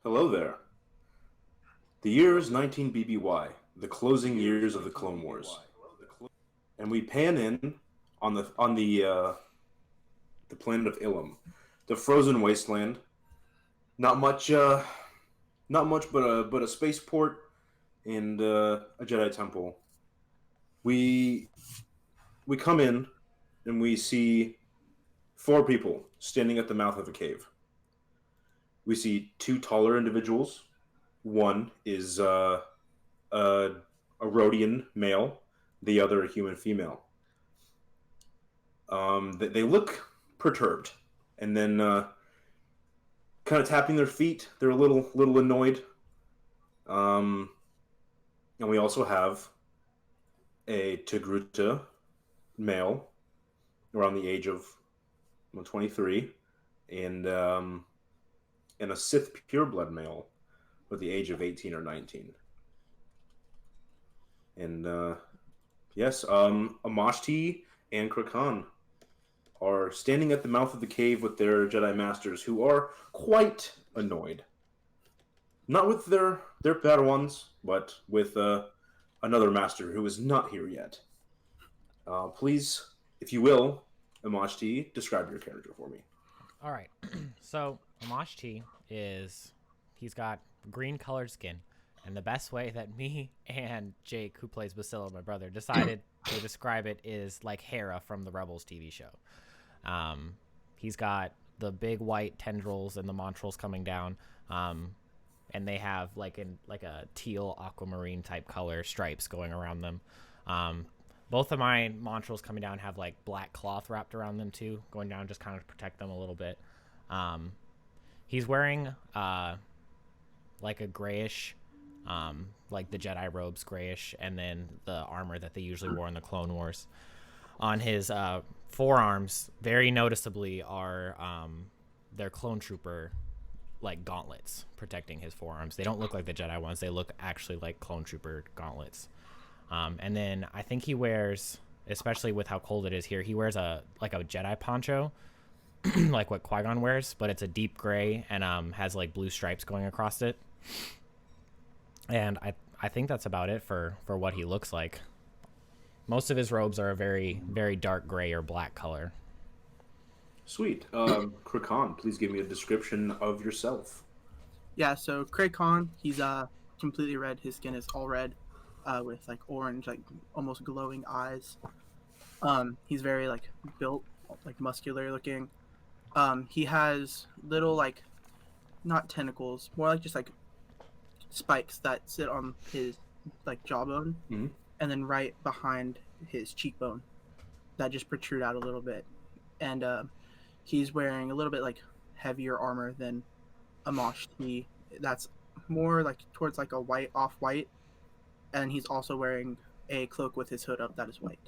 Hello there. The year is 19 BBY, the closing years of the Clone Wars, and we pan in on the planet of Ilum, the frozen wasteland. Not much, not much, but a spaceport and a Jedi temple. We we come in and we see four people standing at the mouth of a cave. We see two taller individuals. One is a, a Rhodian male, the other a human female. They look perturbed, and then kind of tapping their feet. They're a little annoyed. Um, and we also have a Tigruta male around the age of 23, and and a Sith pureblood male with the age of 18 or 19. And yes, Amashti and Krakan are standing at the mouth of the cave with their Jedi masters, who are quite annoyed. Not with their Padawans, but with another master who is not here yet. Please, if you will, Amashti, describe your character for me. All right. So Amash T is he's got green colored skin, and the best way that me and Jake, who plays Basila, my brother, decided to describe it is like Hera from the Rebels TV show. He's got the big white tendrils and the montrals coming down, and they have like a teal aquamarine type color stripes going around them. Both of my montrals coming down have like black cloth wrapped around them too, going down just kind of protect them a little bit. He's wearing like a grayish, like the Jedi robes grayish, and then the armor that they usually wore in the Clone Wars. On his forearms, very noticeably, are their clone trooper like gauntlets protecting his forearms. They don't look like the Jedi ones. They look actually like clone trooper gauntlets. And then I think he wears, especially with how cold it is here, he wears a Jedi poncho, like what Qui-Gon wears, but it's a deep gray and has like blue stripes going across it. And I think that's about it for what he looks like. Most of his robes are a very, very dark gray or black color. Sweet. Krakan, please give me a description of yourself. Yeah, so Craig Khan, he's completely red. His skin is all red, with like orange, like almost glowing eyes. He's very like built, like muscular looking. He has little like not tentacles, more like just like spikes that sit on his like jawbone, Mm-hmm. and then right behind his cheekbone that just protrude out a little bit. And he's wearing a little bit like heavier armor than Amash T. That's more like towards like a white off white, and he's also wearing a cloak with his hood up that is white.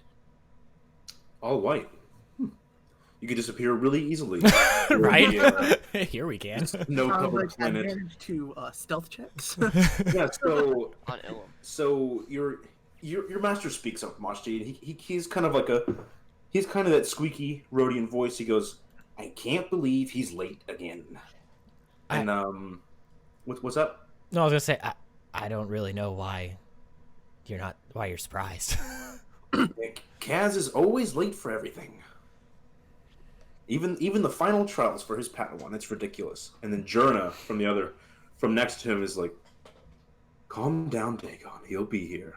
All white. You could disappear really easily. Right? The, Here we can. no Sounds cover like planet. advantage to stealth checks. Yeah. So on Ilum. so your master speaks up, Mashti, and he's kind of like he's kind of that squeaky Rhodian voice. He goes, "I can't believe he's late again." And what's up? No, I was gonna say I don't really know why you're surprised. Kaz is always late for everything. Even the final trials for his Padawan, it's ridiculous. And then Jurna from next to him is like, "Calm down, Dagon. He'll be here."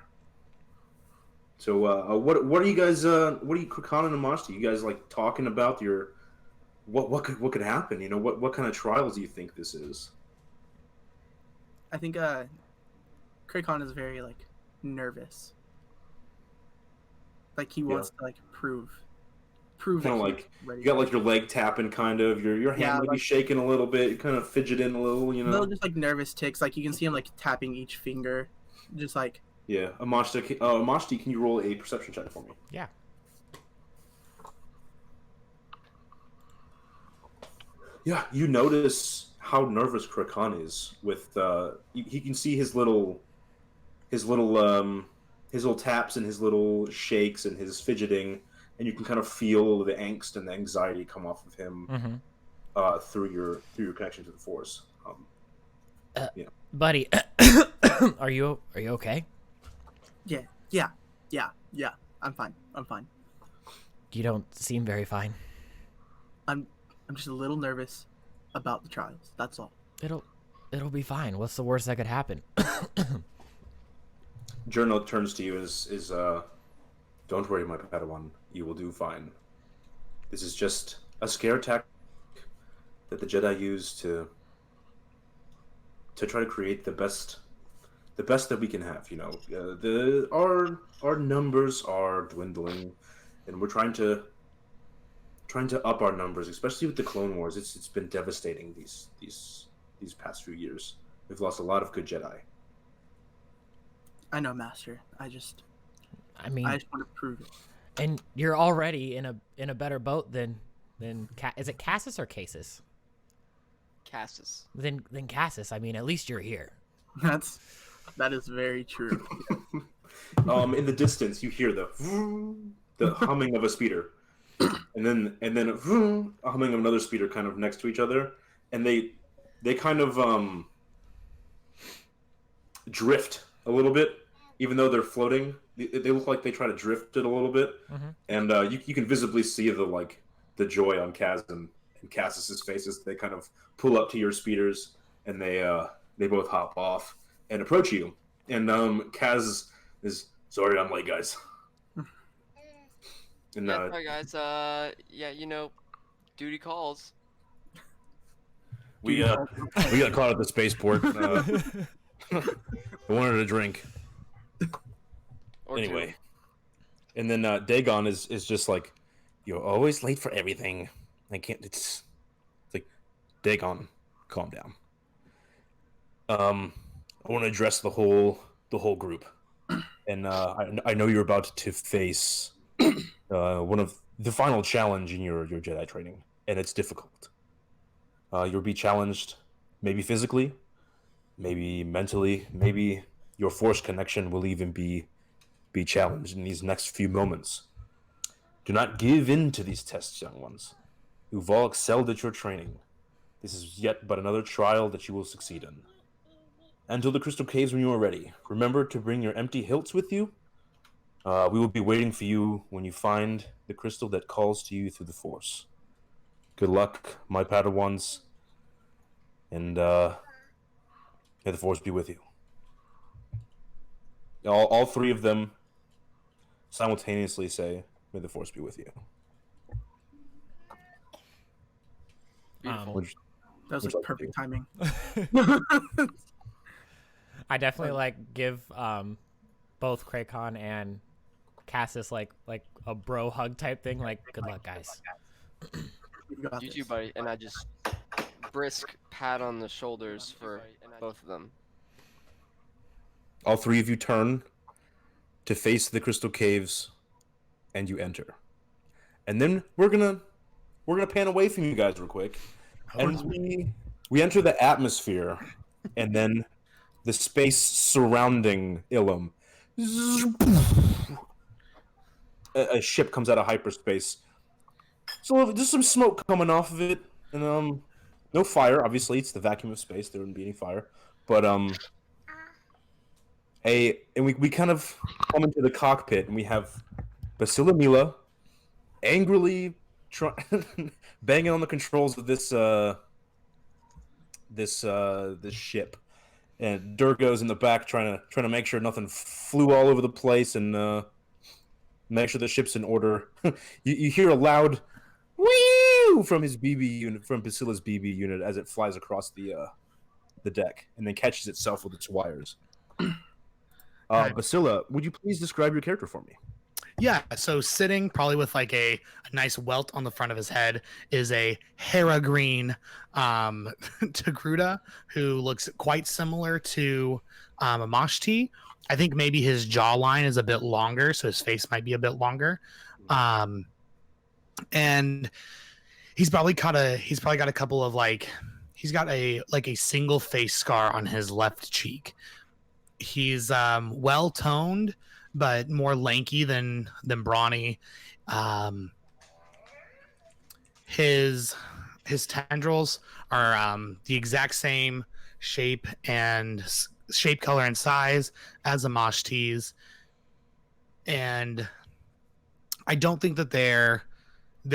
So what are you guys? What are you, Krakan and Amashti? You guys like talking about your what could happen? You know what kind of trials do you think this is? I think Craig Khan is very like nervous. Like he wants to like prove Kind that of he's like ready. you got like your leg tapping, kind of your hand Yeah, might be like- shaking a little bit, you kind of fidgeting a little, you know. little just like nervous ticks. Like you can see him like tapping each finger, just like Yeah, Amashti, can you roll a perception check for me? Yeah. Yeah, you notice how nervous Krakan is with he can see his little taps and his little shakes and his fidgeting, and you can kind of feel the angst and the anxiety come off of him Mm-hmm. through your connection to the Force. Yeah. Buddy, are you okay? Yeah. I'm fine. You don't seem very fine. I'm just a little nervous about the trials. That's all. It'll be fine. What's the worst that could happen? Journal turns to you is don't worry, my Padawan. You will do fine. This is just a scare tactic that the Jedi use to try to create the best that we can have. You know, our numbers are dwindling, and we're trying to up our numbers, especially with the Clone Wars. It's been devastating these past few years. We've lost a lot of good Jedi. I know, Master. I just want to prove it. And you're already in a better boat than is it Cassis or Casus? Cassis. Than Cassis. I mean, at least you're here. That is very true. In the distance, you hear the humming of a speeder, and then a humming of another speeder, kind of next to each other, and they kind of drift a little bit, even though they're floating. They look like they try to drift it a little bit, and you can visibly see the joy on Kaz and Cassis's faces. They kind of pull up to your speeders, and they both hop off and approach you. And Kaz is sorry I'm late, guys. And Yeah, sorry guys. Yeah, duty calls. we got caught at the spaceport. I wanted a drink. Or Anyway, and then Dagon is just like, you're always late for everything. I can't. It's like, Dagon, calm down. I want to address the whole group, and I know you're about to face one of the final challenge in your Jedi training, and it's difficult. You'll be challenged, maybe physically, maybe mentally, maybe your Force connection will even be challenged in these next few moments. Do not give in to these tests, young ones. You've all excelled at your training. This is yet but another trial that you will succeed in. Until the Crystal Caves when you are ready. Remember to bring your empty hilts with you. We will be waiting for you when you find the crystal that calls to you through the Force. Good luck, my Padawans, and may the Force be with you. All three of them simultaneously say, "May the Force be with you." Beautiful. That was perfect timing. I definitely give both Kraycon and Cassis like a bro hug type thing. Like, good luck, guys. You too, buddy. And I just brisk pat on the shoulders for both of them. All three of you turn to face the Crystal Caves, and you enter. And then we're gonna pan away from you guys real quick, and we enter the atmosphere, and then the space surrounding Ilum. A ship comes out of hyperspace. So there's some smoke coming off of it, and no fire. Obviously, it's the vacuum of space. There wouldn't be any fire, but and we kind of come into the cockpit, and we have Basila Mila angrily banging on the controls of this ship, and Durgo's in the back trying to make sure nothing flew all over the place and make sure the ship's in order. you hear a loud whee from his BB unit, from Basila's BB unit, as it flies across the deck and then catches itself with its wires. Basila, would you please describe your character for me? Yeah, so sitting probably with like a nice welt on the front of his head is a Hera green Togruta, who looks quite similar to a Mashti. I think maybe his jawline is a bit longer, so his face might be a bit longer. And he's probably got a couple of he's got a single face scar on his left cheek. He's well toned, but more lanky than brawny. His tendrils are the exact same shape, color, and size as a mosh tees. And I don't think that they're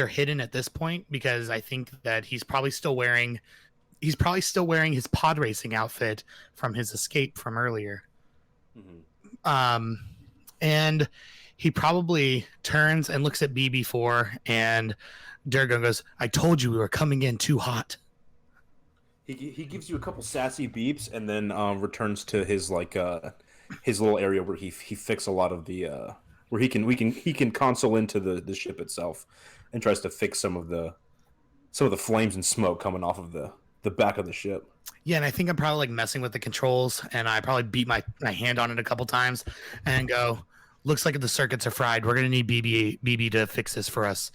hidden at this point, because I think that he's probably still wearing his pod racing outfit from his escape from earlier. Mm-hmm. And he probably turns and looks at BB4, and Durgo goes, "I told you we were coming in too hot." He gives you a couple sassy beeps, and then returns to his his little area where he fixes a lot of the where he can console into the ship itself, and tries to fix some of the flames and smoke coming off of the back of the ship. Yeah, and I think I'm probably like messing with the controls, and I probably beat my hand on it a couple times and go, "Looks like the circuits are fried. We're gonna need BB to fix this for us.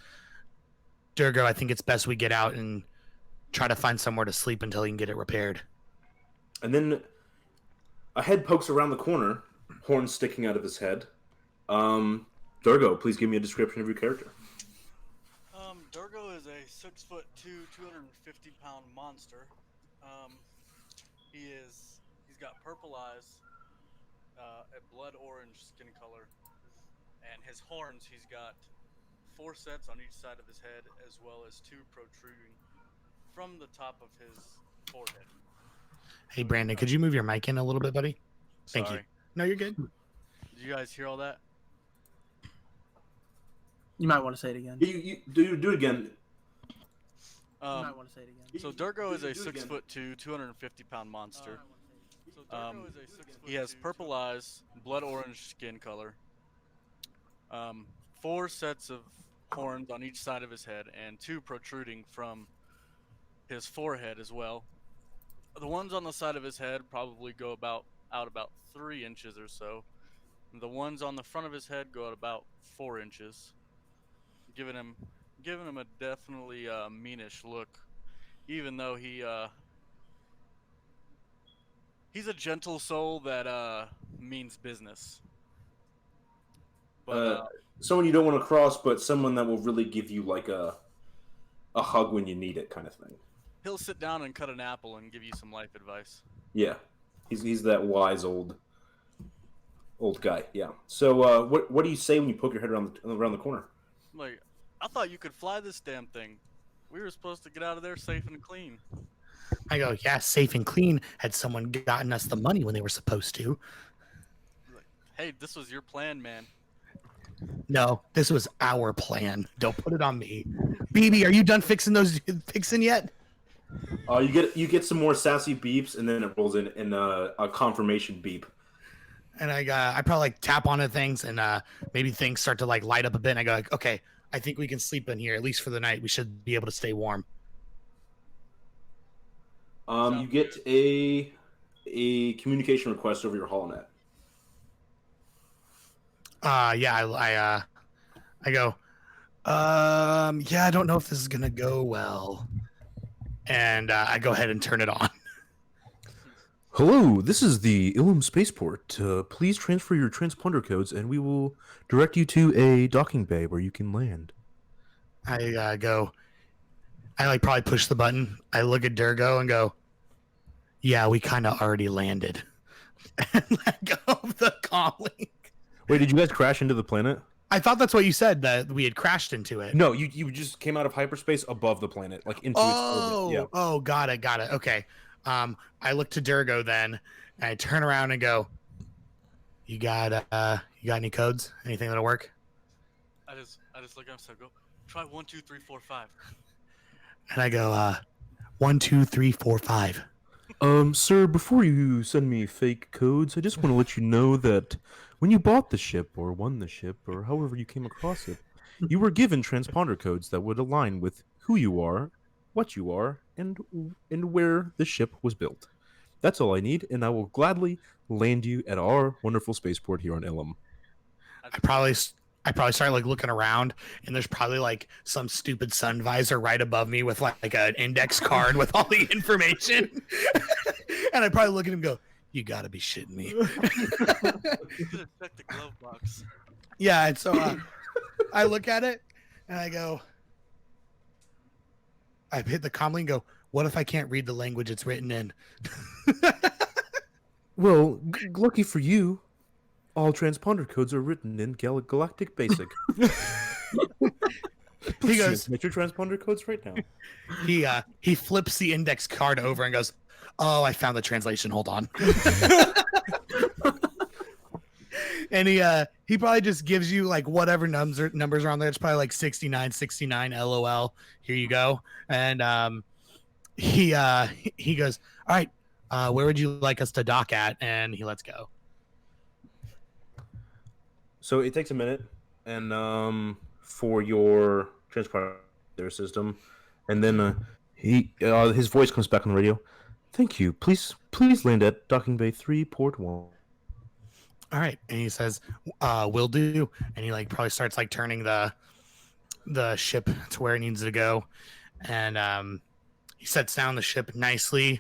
Durgo, I think it's best we get out and try to find somewhere to sleep until he can get it repaired." And then a head pokes around the corner, horns sticking out of his head. Durgo, please give me a description of your character. Durgo is a 6'2", 250-pound monster. He's got purple eyes, a blood orange skin color, and his horns, he's got 4 sets on each side of his head, as well as 2 protruding from the top of his forehead. Hey, Brandon, could you move your mic in a little bit, buddy? Thank you. No, you're good. Did you guys hear all that? You might want to say it again. You do it again. You might want to say it again. So Durgo is a 6'2", 250-pound monster. He has purple eyes, blood orange skin color, 4 sets of horns on each side of his head, and 2 protruding from his forehead as well. The ones on the side of his head probably go about 3 inches or so. The ones on the front of his head go at about 4 inches, giving him a definitely meanish look, even though he's a gentle soul that means business. But someone you don't want to cross, but someone that will really give you like a hug when you need it, kind of thing. He'll sit down and cut an apple and give you some life advice. Yeah, he's that wise old guy. Yeah. So what do you say when you poke your head around the corner? Like, I thought you could fly this damn thing. We were supposed to get out of there safe and clean. I go, "Yeah, safe and clean. Had someone gotten us the money when they were supposed to." Like, hey, this was your plan, man. No, this was our plan. Don't put it on me. BB, are you done fixing yet? You get some more sassy beeps, and then it rolls in a confirmation beep. And I probably like tap onto things, and maybe things start to like light up a bit. And I go, like, "Okay, I think we can sleep in here at least for the night. We should be able to stay warm." You get a communication request over your holonet. Yeah, I go, yeah, I don't know if this is gonna go well, and I go ahead and turn it on. Hello, this is the Ilum Spaceport. Please transfer your transponder codes, and we will direct you to a docking bay where you can land. I probably push the button. I look at Durgo and go, "Yeah, we kind of already landed," and let go of the comlink. Wait, did you guys crash into the planet? I thought that's what you said, that we had crashed into it. No, you just came out of hyperspace above the planet, like into its orbit. Yeah. Oh, got it. Okay. I look to Durgo then, and I turn around and go, you got any codes? Anything that'll work?" I just look at him, so I go, "Try 1, 2, 3, 4, 5. And I go, 1, 2, 3, 4, 5. Sir, before you send me fake codes, I just want to let you know that when you bought the ship or won the ship or however you came across it, you were given transponder codes that would align with who you are, what you are, and where the ship was built. That's all I need, and I will gladly land you at our wonderful spaceport here on Ilum." I probably start like looking around, and there's probably like some stupid sun visor right above me with like an index card with all the information. And I probably look at him and go, "You gotta be shitting me." You could have checked the glove box. Yeah, and so I look at it and I go, I hit the comlink and go, What if I can't read the language it's written in? Well, lucky for you, all transponder codes are written in Galactic Basic. Please transmit your transponder codes right now. He flips the index card over and goes, "Oh, I found the translation. Hold on." And he probably just gives you like whatever numbers are on there. It's probably like 69, 69, LOL. Here you go. And he goes, "All right, where would you like us to dock at?" And he lets go. So it takes a minute, and for your transponder system, and then his voice comes back on the radio. Thank you. Please land at docking bay 3, port 1. All right, and he says, "Will do." And he like probably starts like turning the ship to where it needs to go, and he sets down the ship nicely.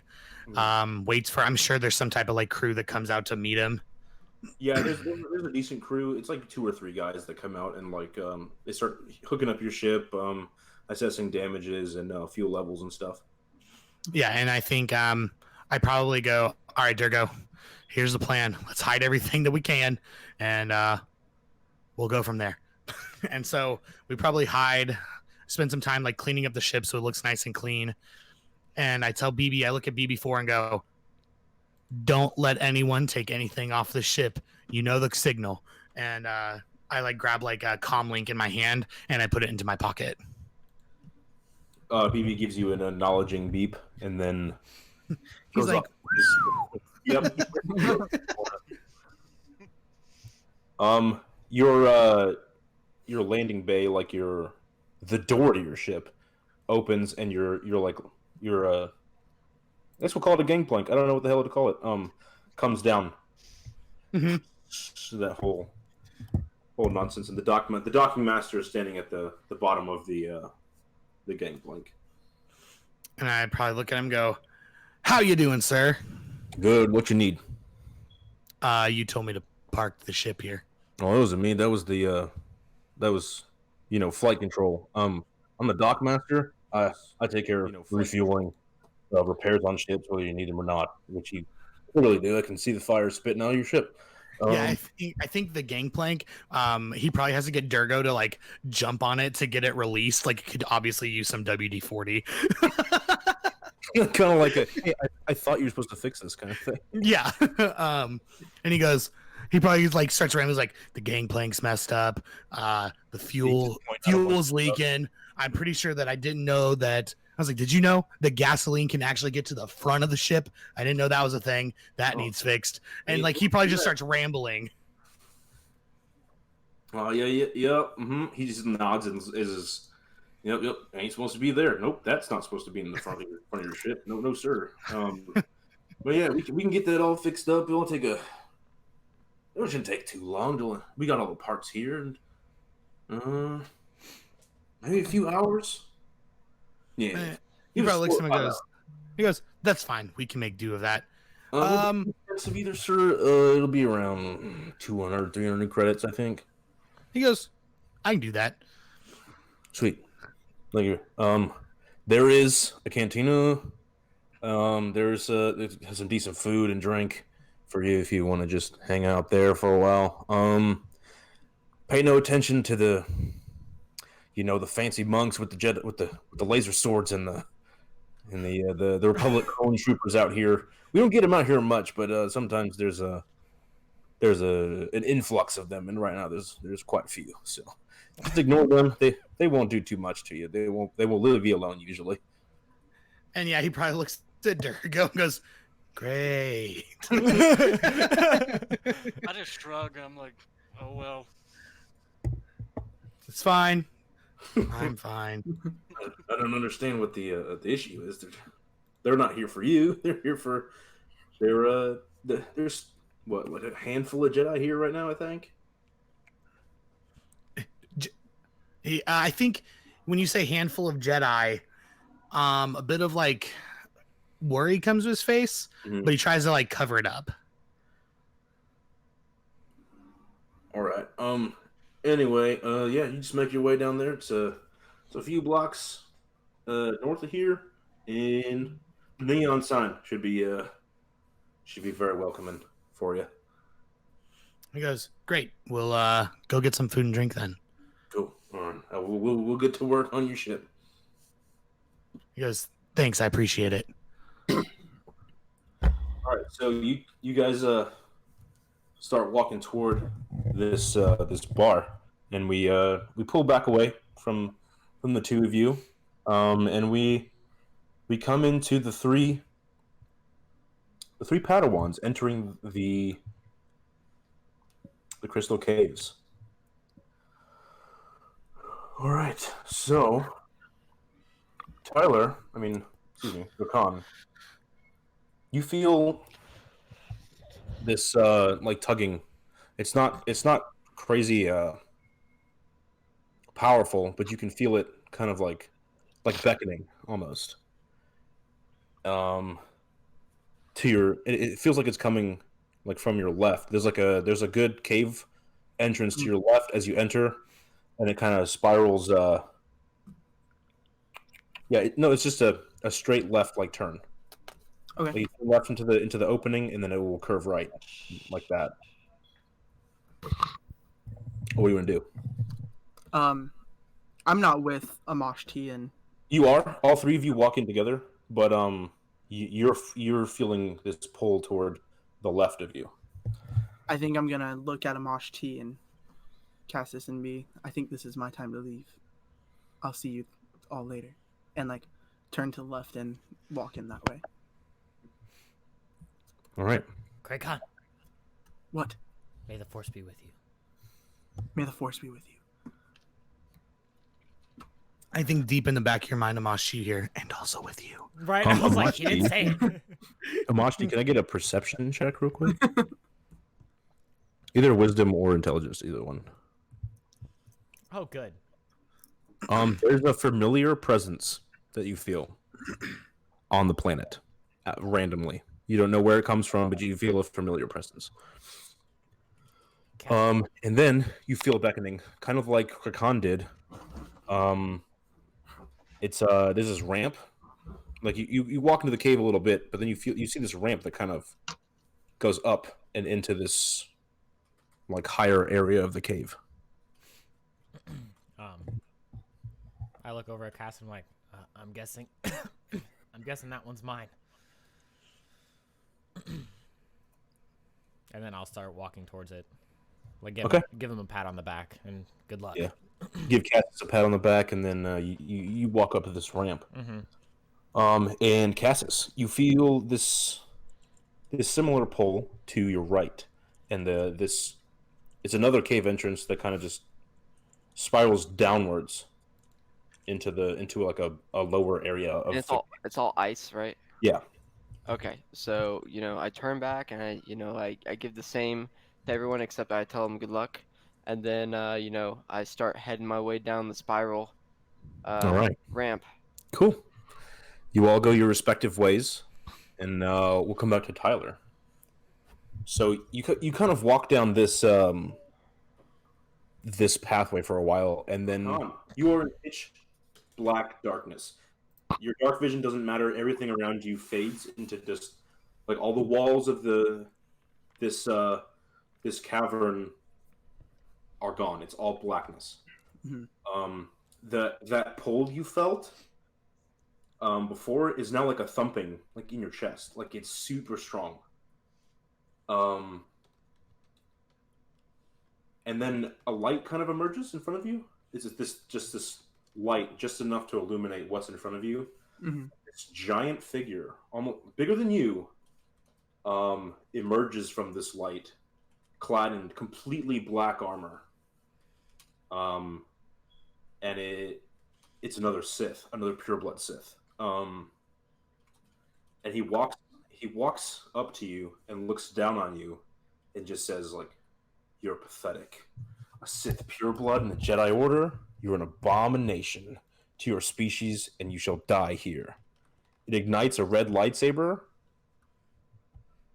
Waits for. I'm sure there's some type of like crew that comes out to meet him. Yeah, there's a decent crew. It's like 2 or 3 guys that come out and like they start hooking up your ship, assessing damages and fuel levels and stuff. Yeah, and I think I probably go, "All right, Durgo, here's the plan. Let's hide everything that we can, and we'll go from there." And so we probably spend some time like cleaning up the ship so it looks nice and clean. And I tell BB, I look at BB4 and go, "Don't let anyone take anything off the ship. You know the signal." And I like grab like a comm link in my hand and I put it into my pocket. BB gives you an acknowledging beep, and then he's like, "Yep." Your landing bay, like the door to your ship, opens, and you're I guess we'll call it a gangplank. I don't know what the hell to call it. Comes down. Mm-hmm. So that whole nonsense. And the docking master is standing at the bottom of the gangplank. And I probably look at him and go, "How you doing, sir?" Good. What you need? You told me to park the ship here. Oh, that wasn't me. That was flight control. I'm the dock master. I take care of refueling, repairs on ships, whether you need them or not, which you clearly do. I can see the fire spitting out of your ship. Yeah, I think the gangplank, he probably has to get Durgo to like jump on it to get it released. Like, it could obviously use some WD-40. Kind of like hey, I thought you were supposed to fix this kind of thing. Yeah. And he goes, he probably like starts around. He's like, "The gangplank's messed up. The fuel's leaking. I'm pretty sure that I didn't know that." I was like, "Did you know the gasoline can actually get to the front of the ship? I didn't know that was a thing. That needs fixed." And like, he probably just starts rambling. Oh, yeah. Mm-hmm. He just nods and is yep. Ain't supposed to be there. Nope, that's not supposed to be in the front of your ship. No, sir. But yeah, we can get that all fixed up. It shouldn't take too long. We got all the parts here, and maybe a few hours. Yeah. He probably looks at him and goes, "That's fine. We can make do of that." Expensive either, sir. It'll be around 200, 300 credits, I think. He goes, "I can do that." Sweet. Thank you. There is a cantina. There's some decent food and drink for you if you want to just hang out there for a while. Pay no attention to the fancy monks with the laser swords and the Republic clone troopers out here. We don't get them out here much, but sometimes there's an influx of them, and right now there's quite a few. So just ignore them. They won't do too much to you. They won't leave you alone usually. And yeah, he probably looks at Durgo and goes, "Great." I just shrug. I'm like, "Oh well, it's fine. I'm fine." I don't understand what the issue is. They're not here for you. They're here for there's what a handful of Jedi here right now, I think. I think when you say handful of Jedi, a bit of like worry comes to his face, but he tries to like cover it up. All right. Anyway, yeah, you just make your way down there. It's a few blocks north of here. And the neon sign should be very welcoming for you. He goes, great. We'll go get some food and drink then. Cool. All right. We'll get to work on your ship. He goes, thanks, I appreciate it. All right. So you guys start walking toward this bar, and we pull back away from the two of you, and we come into the three Padawans entering the Crystal Caves. All right, so Tyler, Rakan, you feel this like tugging. It's not crazy powerful, but you can feel it kind of like beckoning almost. To your, it feels like it's coming like from your left. There's a good cave entrance to your left as you enter, and it kind of spirals. It's just a straight left like turn. Okay. Like you turn left into the opening, and then it will curve right like that. What do you want to do? I'm not with Amash T and You are all three of you walking together, but you're feeling this pull toward the left of you. I think I'm gonna look at Amash T and Cassis and be, I think this is my time to leave. I'll see you all later. And like turn to the left and walk in that way. All right. Craig Khan, What? may the force be with you. May the force be with you. I think deep in the back of your mind, Amashi here, and also with you. Right? I was like, he didn't say it. Amashti, can I get a perception check real quick? Either wisdom or intelligence, either one. Oh, good. There's a familiar presence that you feel on the planet randomly. You don't know where it comes from, but you feel a familiar presence. And then you feel beckoning, kind of like Krakan did. It's there's this ramp. Like you walk into the cave a little bit, but then you see this ramp that kind of goes up and into this like higher area of the cave. I look over at Cass and I'm like, I'm guessing that one's mine. And then I'll start walking towards it. Like give him a pat on the back and good luck. Yeah. Give Cassis a pat on the back, and then you walk up to this ramp. Mm-hmm. And Cassis, you feel this similar pull to your right, and it's another cave entrance that kind of just spirals downwards into like a lower area of. And it's all ice, right? Yeah. Okay, so I turn back and I give the same to everyone except I tell them good luck. And then, I start heading my way down the spiral all right. ramp. Cool. You all go your respective ways, and we'll come back to Tyler. So you kind of walk down this this pathway for a while, and then you are in pitch black darkness. Your dark vision doesn't matter. Everything around you fades into just like all the walls of this cavern are gone. It's all blackness. Mm-hmm. That pull you felt before is now like a thumping, like in your chest. Like it's super strong. And then a light kind of emerges in front of you. This light, just enough to illuminate what's in front of you. Mm-hmm. This giant figure, almost bigger than you, emerges from this light, clad in completely black armor. And it's another Sith, another pureblood Sith. And he walks up to you and looks down on you, and just says like, "You're pathetic. A Sith pureblood in the Jedi Order. You're an abomination to your species, and you shall die here." It ignites a red lightsaber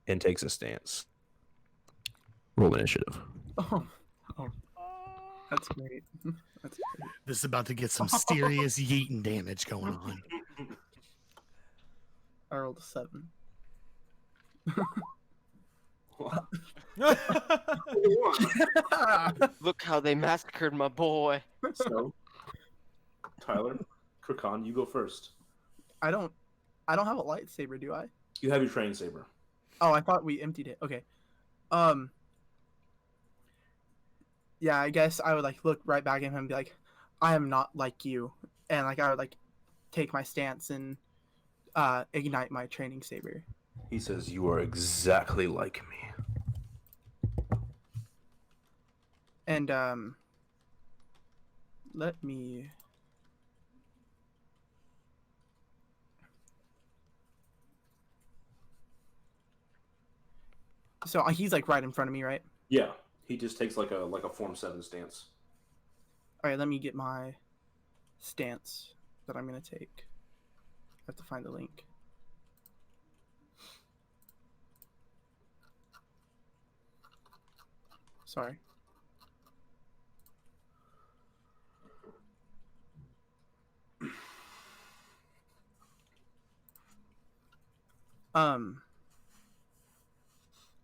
and takes a stance. Roll initiative. Oh, that's great. That's great. This is about to get some serious yeeting damage going on. I rolled a 7. Look how they massacred my boy. So, Tyler, Krakan, you go first. I don't have a lightsaber, do I? You have your training saber. Oh, I thought we emptied it. Okay. Um. Yeah, I guess I would like look right back at him and be like, I am not like you, and like I would like take my stance and ignite my training saber. He says, "You are exactly like me." And let me. So he's like right in front of me, right? Yeah, he just takes like a Form 7 stance. All right, let me get my stance that I'm gonna take. I have to find the link. Sorry.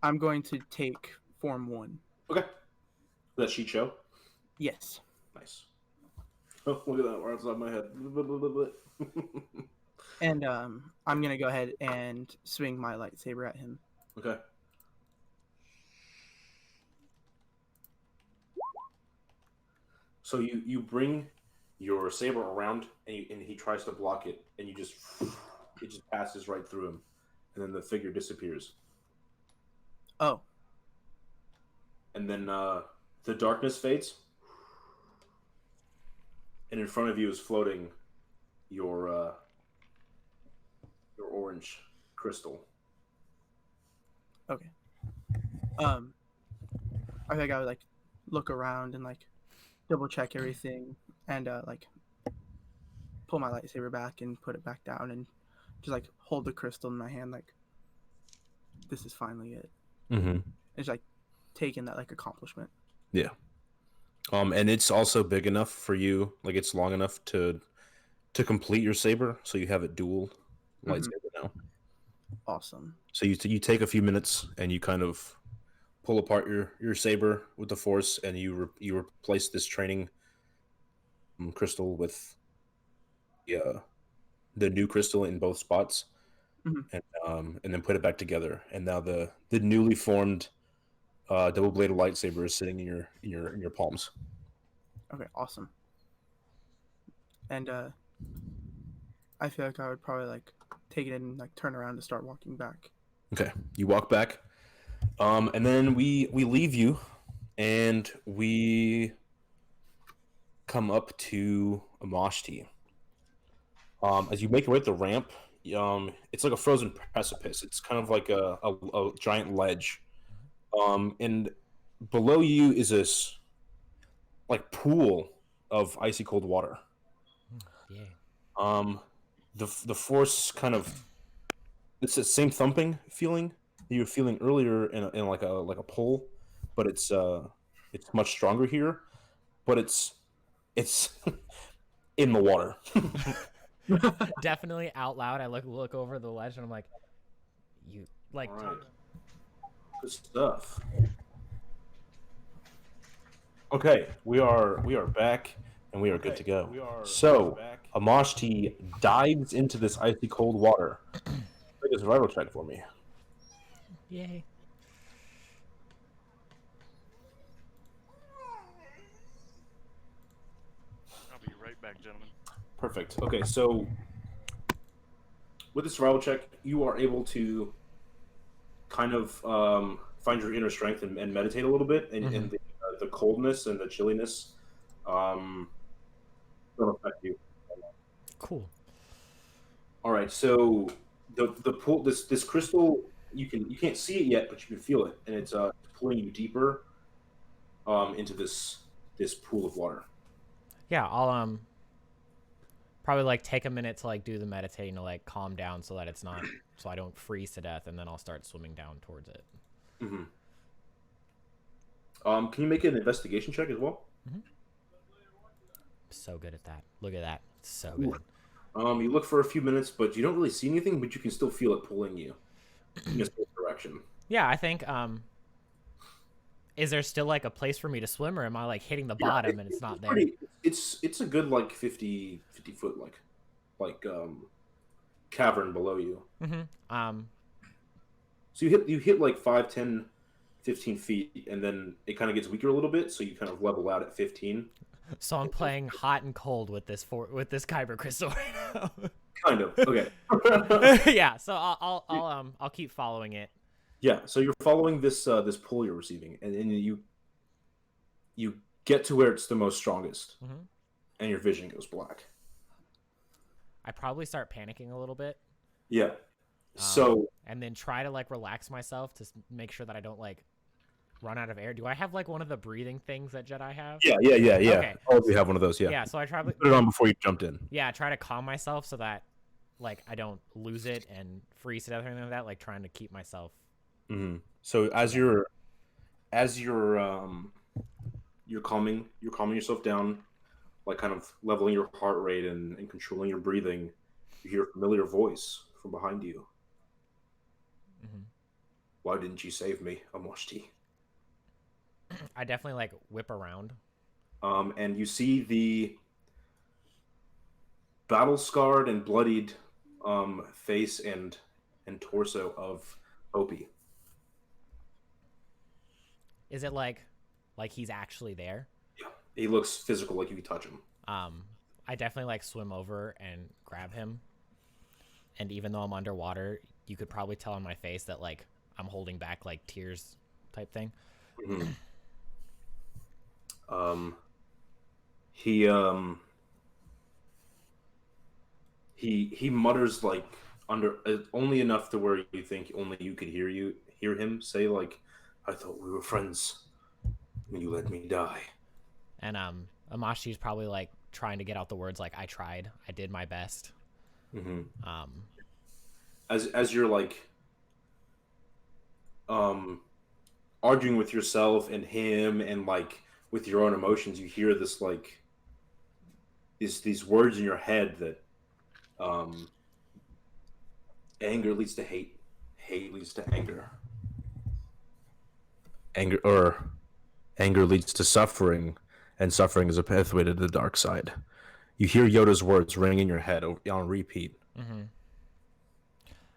I'm going to take Form 1. Okay. That sheet show. Yes. Nice. Oh, look at that! Right outside my head. And I'm gonna go ahead and swing my lightsaber at him. Okay. So you bring your saber around, and he tries to block it, and it just passes right through him, and then the figure disappears. Oh. And then the darkness fades, and in front of you is floating your orange crystal. Okay. I think I would like look around and like double check everything and like pull my lightsaber back and put it back down and just like hold the crystal in my hand like this is finally it. Mm-hmm. It's like taking that like accomplishment. Yeah. And it's also big enough for you, like it's long enough to complete your saber, so you have a dual lightsaber now. Awesome. So you take a few minutes and you kind of pull apart your saber with the Force, and you replace this training crystal with the new crystal in both spots, and then put it back together. And now the newly formed double bladed lightsaber is sitting in your palms. Okay, awesome. And I feel like I would probably like take it and like turn around to start walking back. Okay, you walk back, and then we leave you, and we come up to Amashti. As you make your way up the ramp, it's like a frozen precipice. It's kind of like a giant ledge, and below you is this like pool of icy cold water. Yeah. The force kind of, it's the same thumping feeling that you were feeling earlier in like a pull, but it's much stronger here, but it's in the water. Definitely out loud. I look over the ledge and I'm like, you like. All right. Good stuff. Okay, we are back and we are good to go. So Amashti dives into this icy cold water. Make a survival check for me. Yay. I'll be right back, gentlemen. Perfect. Okay, so with the survival check, you are able to kind of find your inner strength and meditate a little bit, and the coldness and the chilliness don't affect you. Cool. All right, so the pool, this crystal, you can't see it yet, but you can feel it, and it's pulling you deeper into this pool of water. Yeah, I'll probably like take a minute to like do the meditating to like calm down so that it's not so I don't freeze to death, and then I'll start swimming down towards it. Mm-hmm. Can you make an investigation check as well? So good at that. Look at that. So good. You look for a few minutes, but you don't really see anything, but you can still feel it pulling you in a certain direction. Yeah, I think is there still like a place for me to swim, or am I like hitting the bottom and it's not there? It's a good like 50 foot like cavern below you. So you hit like 5, 10, 15 feet, and then it kind of gets weaker a little bit, so you kind of level out at 15. So I'm playing hot and cold with this kyber crystal right now. Kind of. Okay. Yeah, so I'll keep following it. Yeah, so you're following this pull you're receiving, and you get to where it's the most strongest, and your vision goes black. I probably start panicking a little bit. Yeah. So and then try to like relax myself to make sure that I don't like run out of air. Do I have like one of the breathing things that Jedi have? Yeah. Okay. Oh, we have one of those. Yeah. Yeah. So I try to put it on before you jumped in. Yeah, try to calm myself so that like I don't lose it and freeze to death or anything like that. Like trying to keep myself. So as you're calming yourself down, like kind of leveling your heart rate and controlling your breathing, you hear a familiar voice from behind you. Why didn't you save me, Amoshti? I definitely like whip around. And you see the battle-scarred and bloodied face and torso of Opie. Is it like he's actually there? Yeah, he looks physical, like you can touch him. I definitely like swim over and grab him. And even though I'm underwater, you could probably tell on my face that like I'm holding back like tears type thing. He mutters like under only enough to where you think only you could hear him say like, "I thought we were friends when you let me die." And Amashi's probably like trying to get out the words like, "I tried, I did my best." As you're like arguing with yourself and him and like with your own emotions, you hear this like these words in your head that anger leads to hate, hate leads to anger, anger leads to suffering, and suffering is a pathway to the dark side. You hear Yoda's words ring in your head on repeat.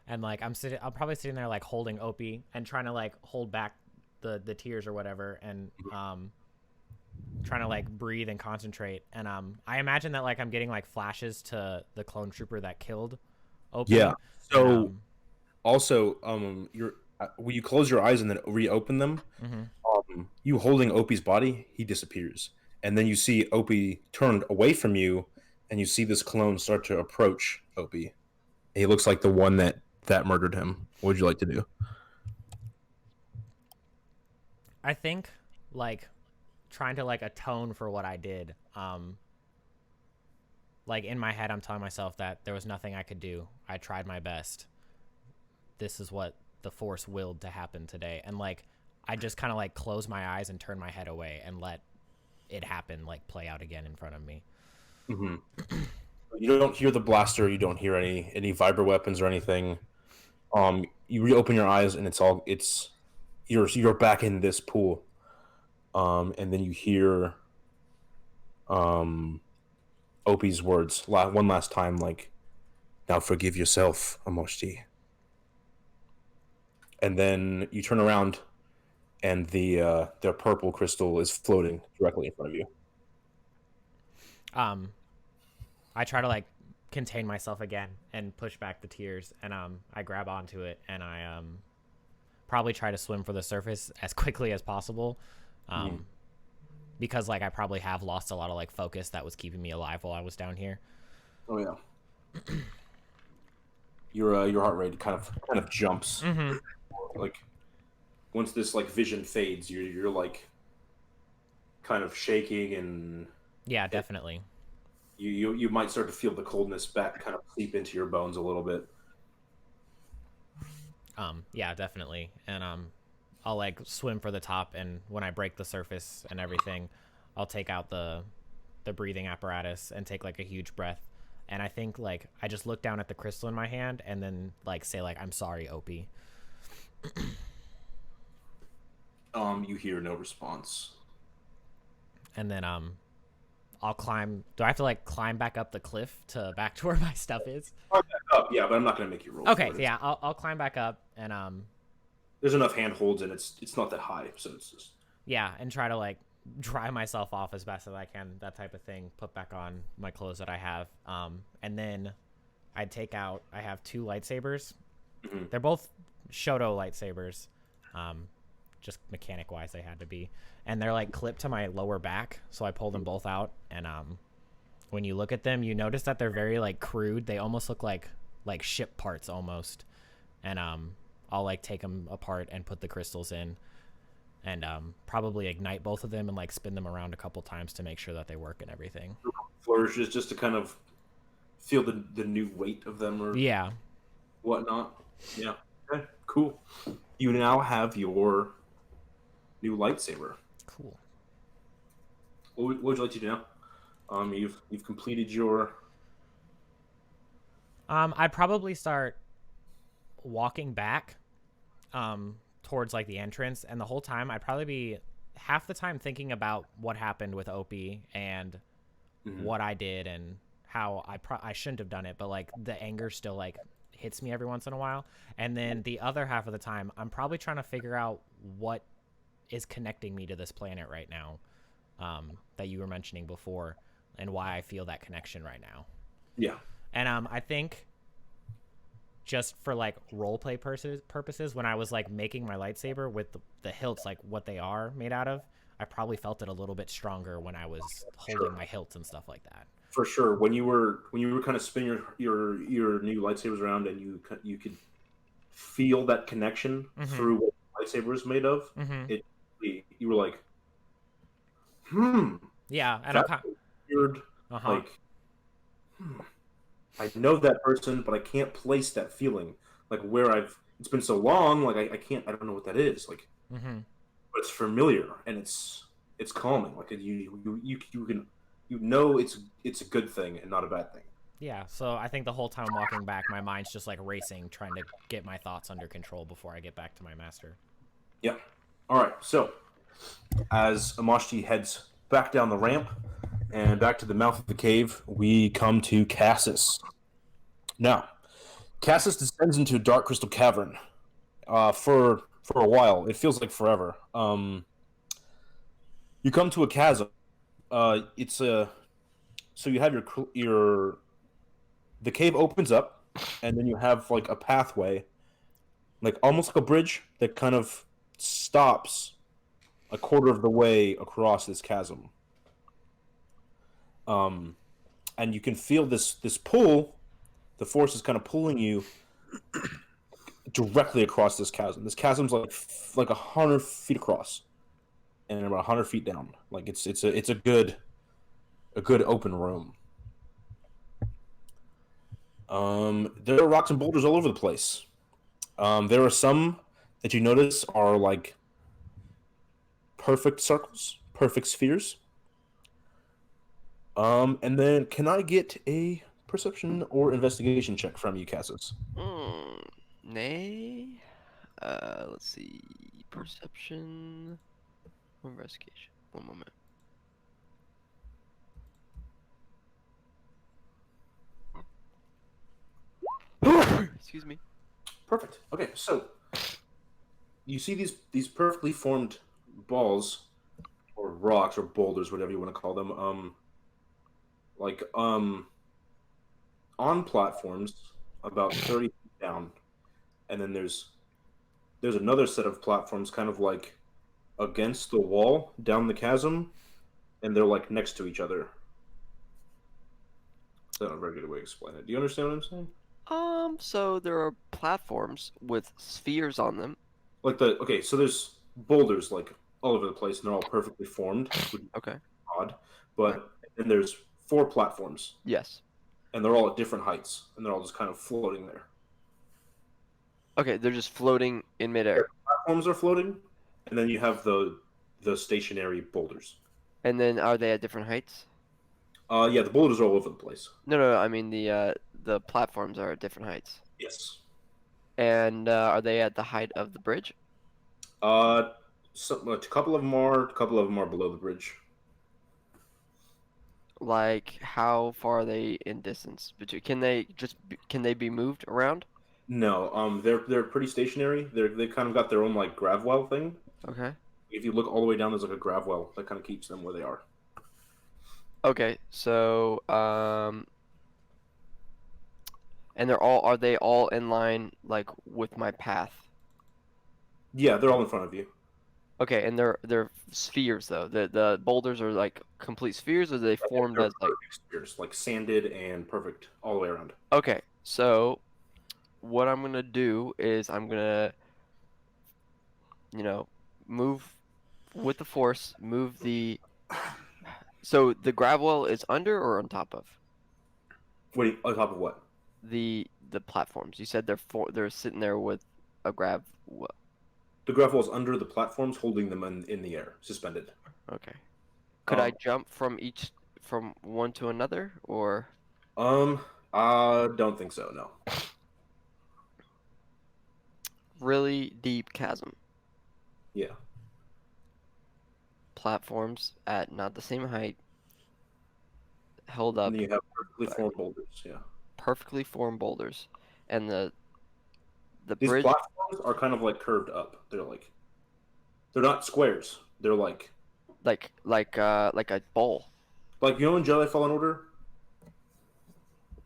And like I'm probably sitting there like holding Opie and trying to like hold back the tears or whatever, and trying to like breathe and concentrate. And I imagine that like I'm getting like flashes to the clone trooper that killed Opie. Yeah. So also you're when you close your eyes and then reopen them, you holding Opie's body, he disappears, and then you see Opie turned away from you, and you see this clone start to approach Opie. He looks like the one that murdered him. What would you like to do? I think like trying to like atone for what I did. Like in my head I'm telling myself that there was nothing I could do. I tried my best. This is what the Force willed to happen today. And like I just kind of like close my eyes and turn my head away and let it happen, like play out again in front of me. You don't hear the blaster, you don't hear any vibra weapons or anything. You reopen your eyes and you're back in this pool. And then you hear Opie's words one last time, like, "Now forgive yourself, Amoshti." And then you turn around and the purple crystal is floating directly in front of you. I try to like contain myself again and push back the tears, and I grab onto it and I probably try to swim for the surface as quickly as possible, because like I probably have lost a lot of like focus that was keeping me alive while I was down here. Oh yeah. Your heart rate kind of jumps. Like once this like vision fades, you're like kind of shaking and yeah, definitely. You might start to feel the coldness back kind of seep into your bones a little bit. Yeah, definitely. And I'll like swim for the top, and when I break the surface and everything, I'll take out the breathing apparatus and take like a huge breath, and I think like I just look down at the crystal in my hand and then like say like I'm sorry, Opie. You hear no response. And then I'll climb. Do I have to like climb back up the cliff to back to where my stuff is? Yeah, but I'm not gonna make you roll. Okay, for it. yeah, I'll climb back up and There's enough handholds and it's not that high, so it's just yeah, and try to like dry myself off as best as I can, that type of thing. Put back on my clothes that I have, and then I'd take out. I have 2 lightsabers. Mhm. They're both Shoto lightsabers, just mechanic wise they had to be, and they're like clipped to my lower back. So I pull them both out, and when you look at them, you notice that they're very like crude. They almost look like ship parts almost, and I'll like take them apart and put the crystals in. And probably ignite both of them and like spin them around a couple times to make sure that they work and everything. flourishes just to kind of feel the new weight of them or Yeah. whatnot. Yeah. Okay, cool. You now have your new lightsaber. Cool. What would you like to do now? You've completed your. I'd probably start walking back towards like the entrance, and the whole time I'd probably be half the time thinking about what happened with Opie and what I did and how I shouldn't have done it, but like the anger still like hits me every once in a while. And then the other half of the time I'm probably trying to figure out what is connecting me to this planet right now, that you were mentioning before, and why I feel that connection right now. Yeah. And I think just for like roleplay purposes, when I was like making my lightsaber with the hilts, like what they are made out of, I probably felt it a little bit stronger when I was holding my hilts and stuff like that. For sure. When you were kind of spinning your new lightsabers around and you could feel that connection through what the lightsaber is made of, you were like, yeah, and that's weird. Like, I know that person, but I can't place that feeling. Like where it's been so long, like I don't know what that is. Like, but it's familiar and it's calming. Like you can it's a good thing and not a bad thing. Yeah, so I think the whole time walking back, my mind's just like racing, trying to get my thoughts under control before I get back to my master. Yeah. All right. So as Amashti heads back down the ramp and back to the mouth of the cave, we come to Cassis. Now, Cassis descends into a dark crystal cavern. For a while, it feels like forever. You come to a chasm. So you have the cave opens up, and then you have like a pathway, like almost like a bridge that kind of stops a quarter of the way across this chasm. And you can feel this pull. The force is kind of pulling you directly across this chasm. This chasm's like 100 feet across, and about 100 feet down. Like it's a good open room. There are rocks and boulders all over the place. There are some that you notice are like perfect circles, perfect spheres. And then can I get a perception or investigation check from you, Cassis? Nay. Let's see. Perception or investigation. One moment. Excuse me. Perfect. Okay, so you see these perfectly formed balls or rocks or boulders, whatever you want to call them, on platforms about 30 feet down, and then there's another set of platforms kind of like against the wall down the chasm, and they're like next to each other. That's not a very good way to explain it. Do you understand what I'm saying? So there are platforms with spheres on them. So there's boulders like all over the place, and they're all perfectly formed. Okay. Odd, but then there's 4 platforms. Yes. And they're all at different heights, and they're all just kind of floating there. Okay, they're just floating in midair. Platforms are floating, and then you have the stationary boulders. And then are they at different heights? Yeah, the boulders are all over the place. No, I mean the platforms are at different heights. Yes. And are they at the height of the bridge? A couple of them are below the bridge. Like how far are they in distance between? Can they be moved around? No, they're pretty stationary. They've kind of got their own like grav well thing. Okay. If you look all the way down, there's like a grav well that kind of keeps them where they are. Okay. So and are they all in line like with my path? Yeah, they're all in front of you. Okay, and they're spheres though. The boulders are like complete spheres, or they formed They're as like. perfect spheres, like sanded and perfect all the way around. Okay, so what I'm gonna do is I'm gonna, you know, move with the force, move the. So the gravel is under or on top of Wait, on top of what? the platforms? You said they're sitting there with a grav. The grav well is under the platforms, holding them in the air, suspended. Okay. Could I Um, jump from one to another, or I don't think so. No. really deep chasm? Yeah. Platforms at not the same height, held up And then you have perfectly by formed boulders. Yeah. perfectly formed boulders, and the These bridge platforms are kind of like curved up. They're not squares. They're like a bowl. like you know in Jedi Fallen Order,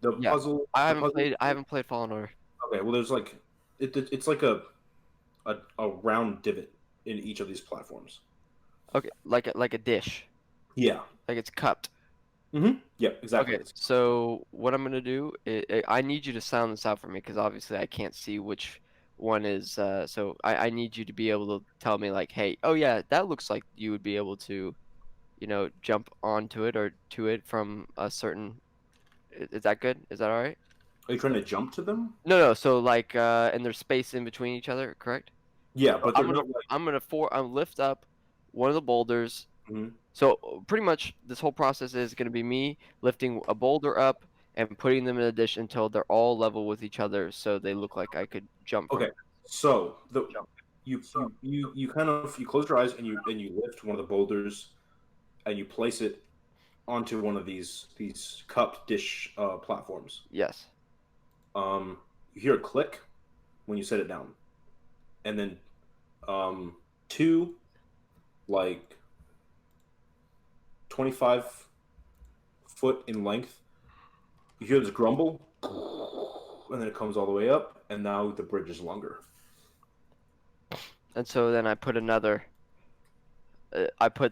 the Yeah, puzzle. I The haven't puzzle. played I haven't played Fallen Order. Okay, well, there's like it's like a round divot in each of these platforms. Okay, like a dish, Yeah. like it's cupped. Mm-hmm. Yeah, exactly. Okay, so what I'm gonna do I need you to sound this out for me because obviously I can't see which one is. So I need you to be able to tell me like, hey, oh yeah, that looks like you would be able to, jump onto it or to it from a certain. Is that good? Is that all right? Are you trying to jump to them? No. So like, and there's space in between each other, correct? Yeah, So but they're not like. I'm lift up one of the boulders. Mhm. So pretty much this whole process is going to be me lifting a boulder up and putting them in a dish until they're all level with each other, so they look like I could jump from. Okay, so you kind of you close your eyes and you lift one of the boulders and you place it onto one of these cupped dish platforms. Yes. You hear a click when you set it down, and then two like 25 foot in length. You hear this grumble, and then it comes all the way up, and now the bridge is longer. And so then I put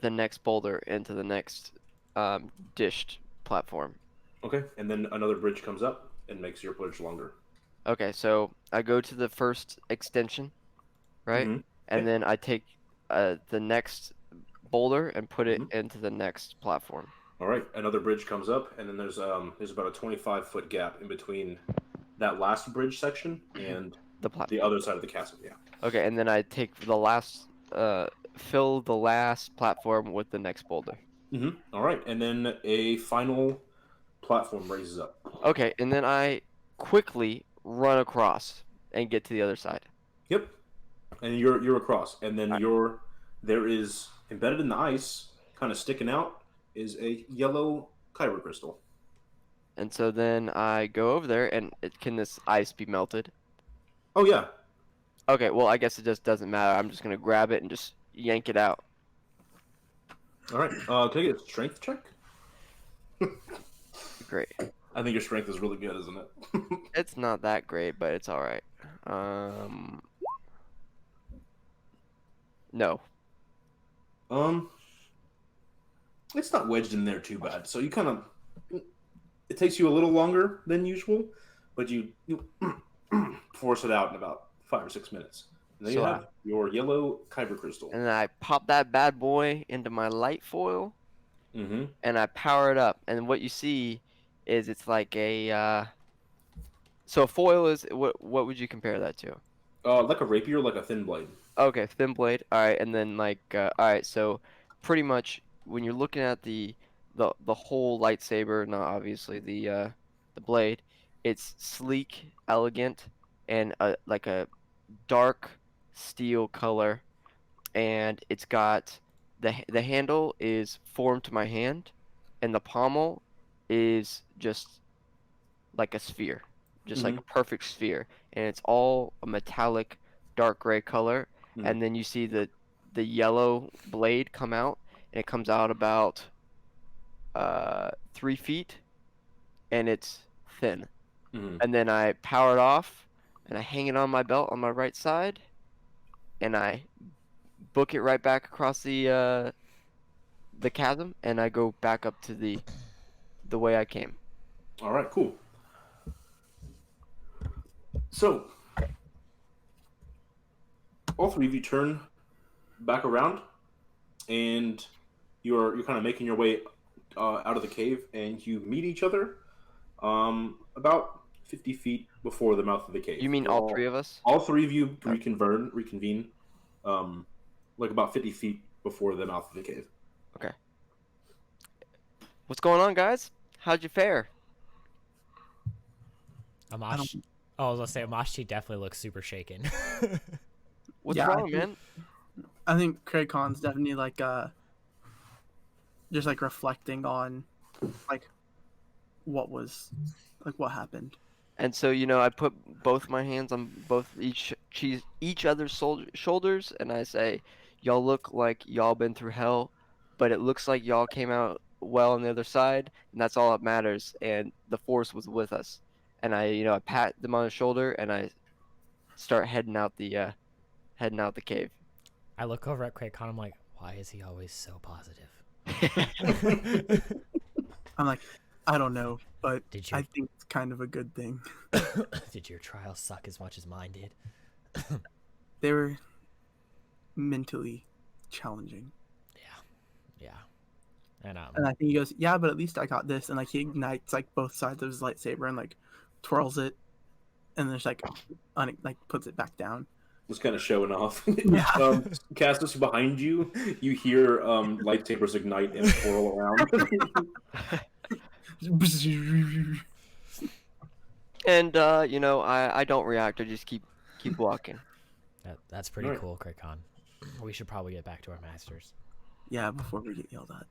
the next boulder into the next dished platform. Okay, and then another bridge comes up and makes your bridge longer. Okay, so I go to the first extension, right? Mhm. And then I take the next boulder and put it Mhm. into the next platform. All right, another bridge comes up, and then there's about a 25-foot gap in between that last bridge section and The platform. the other side of the castle. Yeah. Okay, and then I take the last, fill the last platform with the next boulder. All right, and then a final platform raises up. Okay, and then I quickly run across and get to the other side. Yep. And you're across, and then Alright. there is embedded in the ice, kind of sticking out, is a yellow kyber crystal. And so then I go over there, and can this ice be melted? Oh yeah. Okay, well I guess it just doesn't matter. I'm just gonna grab it and just yank it out. All right. Can I get a strength check? Great. I think your strength is really good, isn't it? It's not that great, but it's all right. No. It's not wedged in there too bad. So you kind of, it takes you a little longer than usual, but you force it out in about 5 or 6 minutes. And then you So have your yellow kyber crystal. And then I pop that bad boy into my light foil, Mm-hmm. and I power it up. And what you see is it's like a. So a foil is what? What would you compare that to? Like a rapier, like a thin blade. Okay, thin blade. All right, and then all right. So pretty much when you're looking at the the whole lightsaber, not obviously the blade. It's sleek, elegant, and like a dark steel color, and it's got the handle is formed to my hand, and the pommel is just like a sphere, just like Hmm. a perfect sphere, and it's all a metallic dark gray color. Mhm. And then you see the yellow blade come out, and it comes out about 3 feet, and it's thin. Hmm. And then I power it off, and I hang it on my belt on my right side, and I book it right back across the chasm, and I go back up to the way I came. All right, cool. So all three of you turn back around, and you're kind of making your way out of the cave, and you meet each other about 50 feet before the mouth of the cave. You mean You're all three of us? all three of you Oh, reconvene, like about 50 feet before the mouth of the cave. okay. What's going on, guys? How'd you fare? I don't. Amash. Oh, I was gonna say Amashi definitely looks super shaken. What's Yeah, I wrong, think- man? I think Craig Khan's definitely like just like reflecting on like what was like what happened. And so, I put both my hands on each other's shoulders, and I say, "Y'all look like y'all been through hell, but it looks like y'all came out well on the other side, and that's all that matters. And the Force was with us." And I pat them on the shoulder, and I start heading out the cave. I look over at Craig Con. I'm like, why is he always so positive? I'm like, I don't know, but Did I your think it's kind of a good thing. did your trial suck as much as mine did? They were mentally challenging. Yeah. And And I think he goes, yeah, but at least I got this. And like he ignites like both sides of his lightsaber and like twirls it, and then just like like puts it back down. Just kind of showing off. Yeah. Castus, behind you, you hear lightsabers ignite and twirl around. And I don't react. I just keep walking. that's pretty Alright. cool, Craig Con. We should probably get back to our masters. Yeah, before we get yelled at.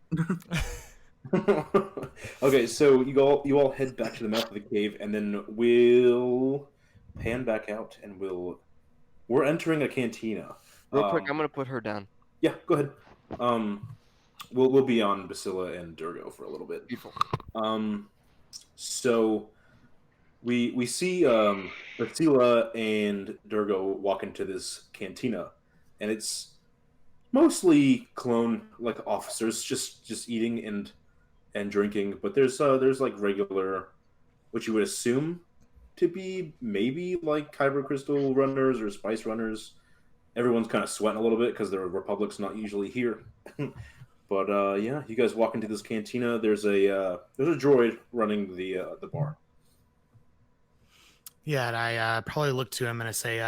Okay, so you all head back to the mouth of the cave, and then we'll pan back out, and we're entering a cantina. Real quick, I'm gonna put her down. Yeah, go ahead. We'll be on Basila and Durgo for a little bit. Beautiful. So we see Basila and Durgo walk into this cantina, and it's mostly clone like officers just eating and drinking, but there's like regular, what you would assume to be maybe like kyber crystal runners or spice runners. Everyone's kind of sweating a little bit because the Republic's not usually here. But yeah, you guys walk into this cantina. There's a droid running the bar. Yeah, and I probably look to him and I say,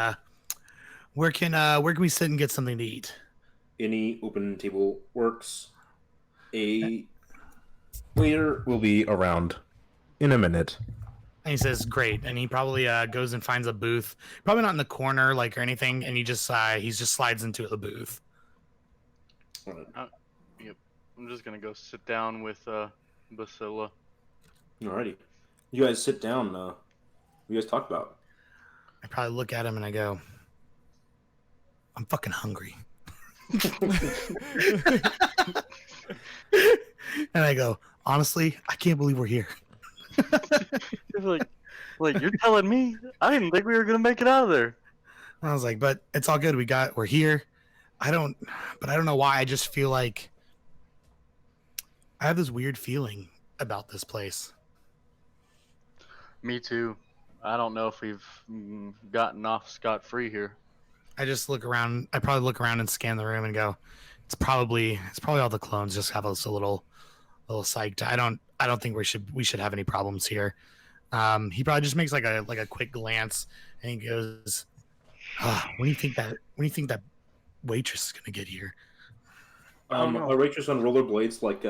where can we sit and get something to eat? Any open table works. A waiter will be around in a minute. And he says, great. And he probably goes and finds a booth, probably not in the corner like or anything. And he just slides into the booth. All right. Yep. I'm just gonna go sit down with Basila. Alrighty. You guys sit down. What do you guys talk about? I probably look at him and I go, I'm fucking hungry. And I go, honestly, I can't believe we're here. like you're telling me I didn't think we were gonna make it out of there. And I was like, but it's all good. We're here. I don't know why. I just feel like I have this weird feeling about this place. Me too. I don't know if we've gotten off scot-free here. I just look around. I probably look around and scan the room and go, it's probably all the clones just have us a little psyched. I don't think we should have any problems here. He probably just makes like a quick glance and he goes, when do you think that waitress is gonna get here? A waitress on rollerblades, like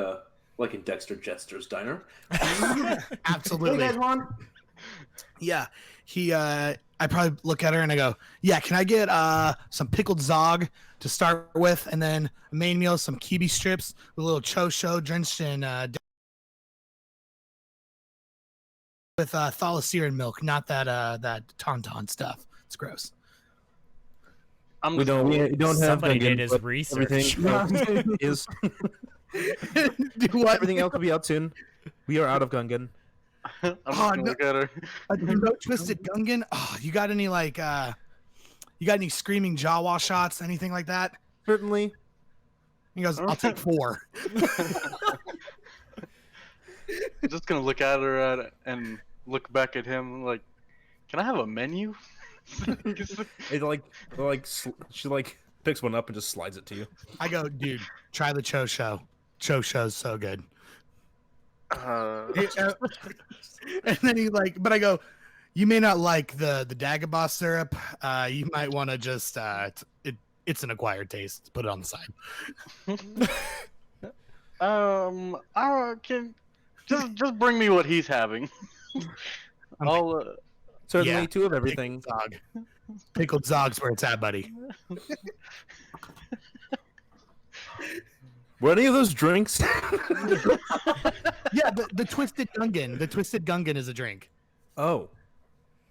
like in Dexter Jester's diner. Absolutely. Hey guys, Ron. Yeah. I probably look at her and I go, yeah, can I get some pickled zog to start with, and then a main meal, some kibi strips with a little cho show drenched in with thalassirin milk, not that tauntaun stuff. It's gross. I'm We just don't have Somebody Gungan, did his but research. everything is Do what? everything else will be out soon. We are out of Gungan. I'm just Oh, gonna no. look at her. No twisted Gungan. Oh, you got any you got any screaming Jawa shots, anything like that? Certainly. He goes, I'll take 4. I'm just gonna look at her and look back at him like, can I have a menu? She picks one up and just slides it to you. I go, dude, try the cho show. Cho show's so good. And then but I go, you may not like the Dagobah syrup. You might want to just it's an acquired taste. Put it on the side. I can just bring me what he's having. I'll Certainly, Yeah. 2 of everything. Zog. Pickled zog's where it's at, buddy. Were any of those drinks? Yeah, the twisted Gungan. The twisted Gungan is a drink. Oh,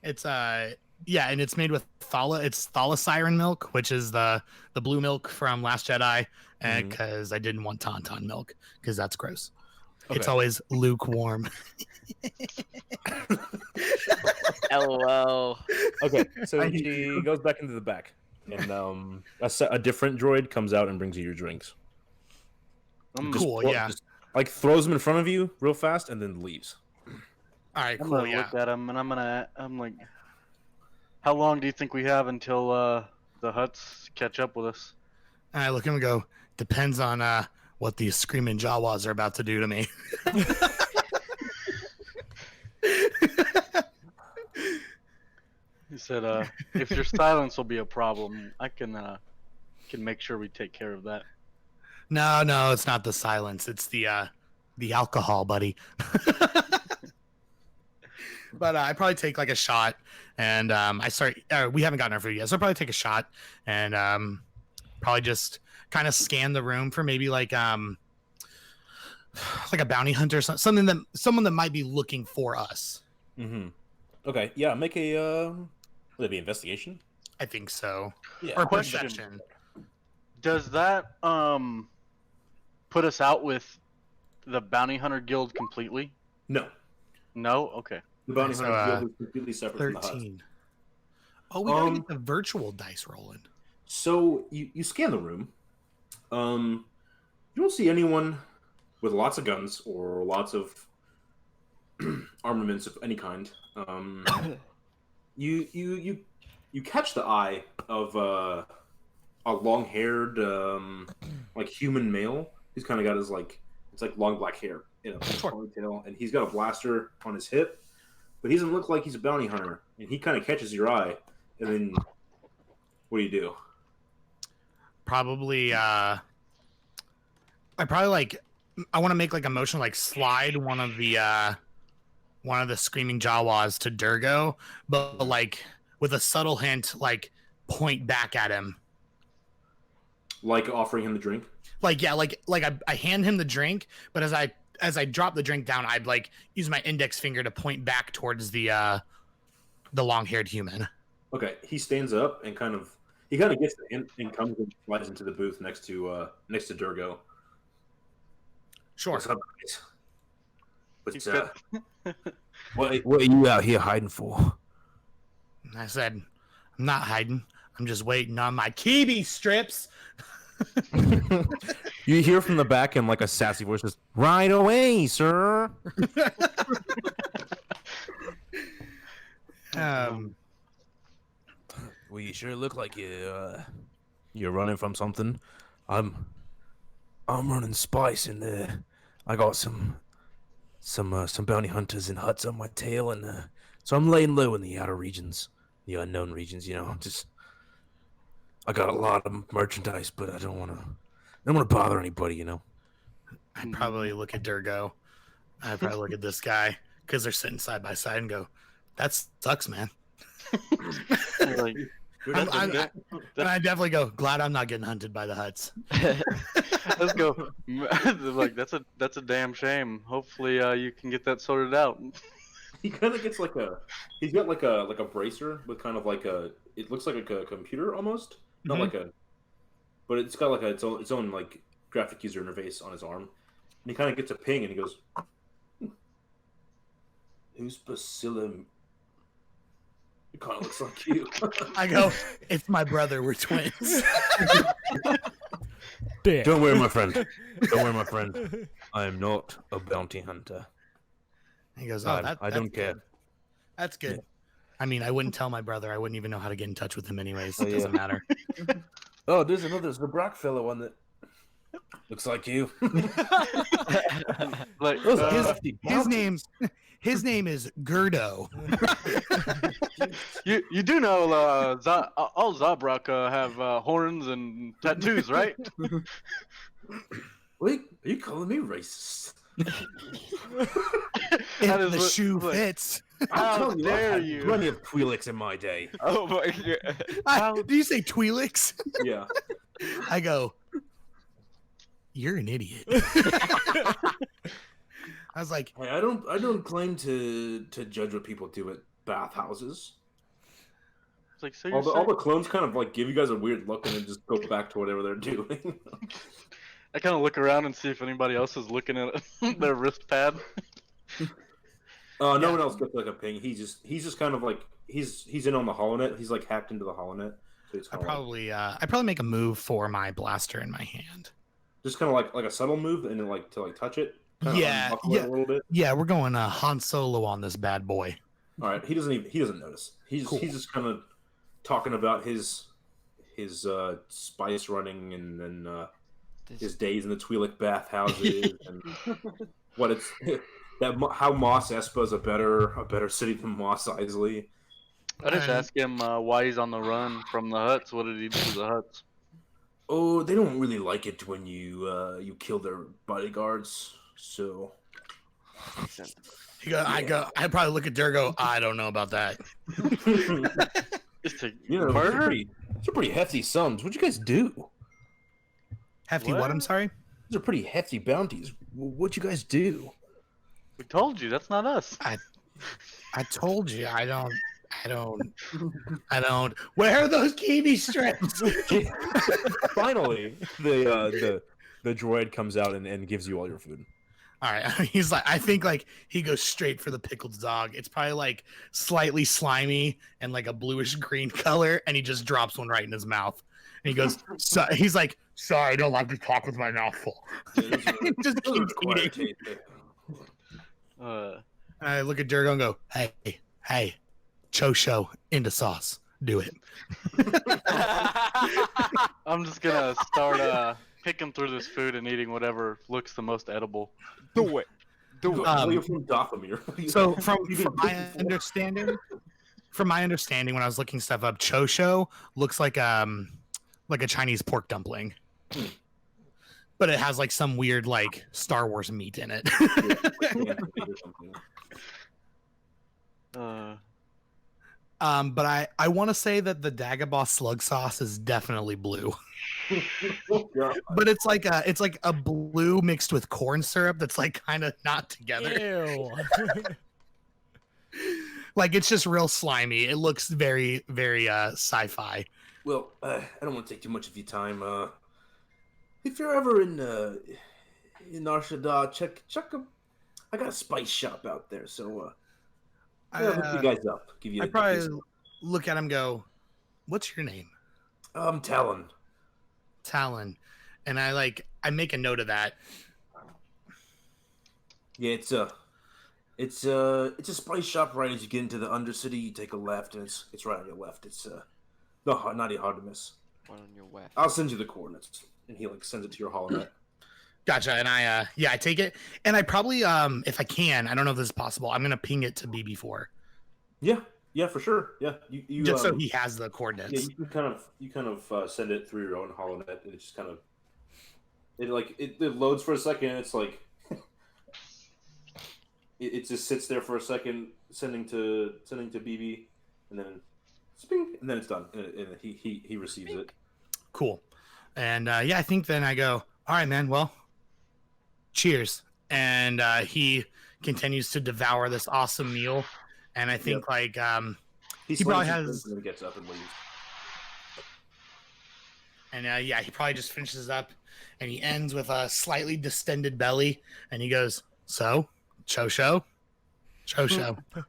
It's yeah, and it's made with it's thalassirin milk, which is the blue milk from Last Jedi, and because I didn't want tauntaun milk because that's gross. It's Okay. always lukewarm. LOL. okay. So she goes back into the back, and a different droid comes out and brings you your drinks. Cool, yeah. Just, throws them in front of you real fast and then leaves. All right, I'm cool, gonna yeah. look at him and I'm like, how long do you think we have until the Huts catch up with us? And I look at him and go, depends on what these screaming Jawas are about to do to me. He said, if your silence will be a problem, I can make sure we take care of that. No, it's not the silence. It's the alcohol, buddy. But I probably take a shot, and I start. We haven't gotten our food yet, so I'll probably take a shot, and probably just kind of scan the room for maybe like a bounty hunter, someone that might be looking for us. Mm-hmm. Okay, yeah, make a would it be investigation? I think so. Yeah. Or Question. perception. Does that put us out with the Bounty Hunter Guild completely? No, No? Okay. the bounty So, hunter guild is completely separate from the hut. 13. Oh, we gotta get the virtual dice rolling. So you scan the room. You don't see anyone with lots of guns or lots of armaments of any kind. You catch the eye of a long-haired human male. He's kind of got his it's long black hair in a ponytail, and he's got a blaster on his hip, but he doesn't look like he's a bounty hunter. And he kind of catches your eye, and then what do you do? Probably I want to make a motion slide one of the screaming Jawas to Durgo, but with a subtle hint point back at him. Like offering him the drink? I hand him the drink, but as I drop the drink down, I'd use my index finger to point back towards the long-haired human. Okay, he stands up and he gets the hint and comes and slides into the booth next to Durgo. Sure. What's up, guys? He's What What are you out here hiding for? I said, I'm not hiding. I'm just waiting on my kibi strips. You hear from the back in a sassy voice, just right away, sir. Well, you sure look like you're running from something. I'm running spice, and I got some bounty hunters and huts on my tail, and so I'm laying low in the outer regions, the unknown regions. Just I got a lot of merchandise, but I don't want to bother anybody. I'd probably look at Durgo. I'd probably look at this guy because they're sitting side by side and go, "That sucks, man." Like, You're not I'm- the- And I definitely go, "Glad I'm not getting hunted by the Huts." let's go. Like that's a damn shame. Hopefully, you can get that sorted out. He kind of gets like he's got like a bracer with kind of like it looks like a computer almost, not Mhm. like but it's got like its own like graphic user interface on his arm, and he kind of gets a ping and he goes, "Who's Basilim?" It kind of looks like you. I go, "It's my brother. We're twins." Damn. Don't worry, my friend. Don't worry, my friend. I am not a bounty hunter. He goes, I that's don't care. good. That's good." I mean, I wouldn't tell my brother. I wouldn't even know how to get in touch with him anyways. Oh, It yeah. doesn't matter. Oh, there's the Brock fellow one that looks like you. Like Those are his- hefty His bounties. his name is Gerdo. you do know all Zabrak have horns and tattoos, right? Wait, are you calling me racist? That If is the what- shoe like, fits. How telling you, I dare had you? Plenty of Twi'leks in my day. Oh my god. Do you say Twi'leks? Yeah. I go, "You're an idiot." I was like, Hey, I don't claim to judge what people do at bathhouses. It's like, so All you're the saying, clones kind of like give you guys a weird look and then just go back to whatever they're doing. I kind of look around and see if anybody else is looking at their wrist pad. No Yeah. one else gets like a ping. He's just kind of like he's in on the holonet. He's like hacked into the holonet. So it's I kind of like, probably make a move for my blaster in my hand. just kind of like a subtle move and then like to like touch it. Kind Yeah, of unbuckle it yeah. a little bit. Yeah, we're going Han Solo on this bad boy. All right, he doesn't notice. He's Cool. he's just kind of talking about his spice running and then his days in the Twi'lek bathhouses and what it's how Mos Espa is a better city than Mos Eisley. I just asked him why he's on the run from the Huts. What did he do to the Huts? Oh, they don't really like it when you kill their bodyguards. So I probably look at Durgo. I don't know about that. Just to you know, murder? Those are pretty hefty sums. What'd you guys do? Hefty, what? I'm What? sorry. Those are pretty hefty bounties. What'd you guys do? We told you that's not us. I told you I don't. Where are those kiwi strips? Finally, the droid comes out and gives you all your food. All right, he's like, I think like he goes straight for the pickled dog. It's probably like slightly slimy and like a bluish green color, and he just drops one right in his mouth. And he goes, so, he's like, "Sorry, I don't like to talk with my mouth full." Just Those are keeps acquired eating. taste. Uh, And I look at Durgo and go, "Hey, Cho into sauce. Do it." I'm just gonna start picking through this food and eating whatever looks the most edible. Do it. Do it. Well, you're from Dathomir. So from You've been my bitten before. understanding, when I was looking stuff up, Cho looks like a Chinese pork dumpling, but it has like some weird like Star Wars meat in it. But I want to say that the Dagobah slug sauce is definitely blue, Yeah. but it's like a blue mixed with corn syrup that's like kind of not together. Ew. Like it's just real slimy. It looks very very sci-fi. Well, I don't want to take too much of your time. If you're ever in Arshada, check I got a spice shop out there, so yeah, I'll hook you guys up. Give you I a probably discount. look at him and go, "What's your name?" Talon. Talon. And I make a note of that. Yeah, it's a spice shop right as you get into the Undercity. You take a left, and it's right on your left. It's not hard to miss. One on your left. I'll send you the coordinates, and he like sends it to your holonet. Gotcha. And I take it. And I probably if I can, I don't know if this is possible, I'm gonna ping it to BB4. Yeah, for sure. Yeah, you Just so he has the yeah, coordinates. you kind of send it through your own holonet, and it just kind of it loads for a second. And it's like it just sits there for a second, sending to BB, and then sping, and then it's done, and he receives it. Cool. And yeah, I think then I go, all right, man. Well, cheers. And he continues to devour this awesome meal. And I think like he probably has, and then gets up and leaves. and yeah, he probably just finishes up, and he ends with a slightly distended belly, and he goes, "So, Cho. Can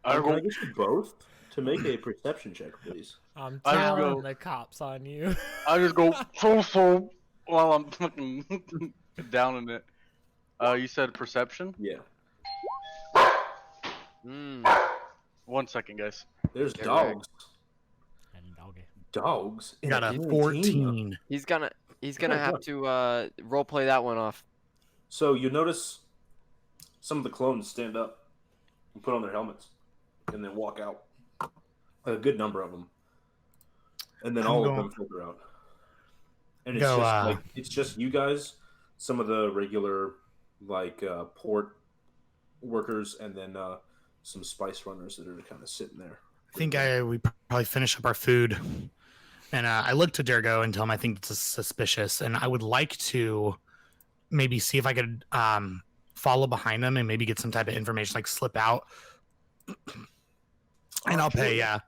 I get you both to make a perception check, please? I'm I telling go- the cops on you. I just go so while I'm fucking down in it. You said perception? Yeah. Mm. 1 second, guys. There's Okay, dogs. And doggy. Dogs. You got a 14. He's gonna have to role play that one off. So you notice some of the clones stand up and put on their helmets, and then walk out. A good number of them, and then all of them filter out. And it's just you guys, some of the regular port workers, and then some spice runners that are kind of sitting there. I think we probably finish up our food, and I look to Durgo and tell him I think it's suspicious, and I would like to maybe see if I could follow behind them and maybe get some type of information, like slip out, and I'll pay. Yeah,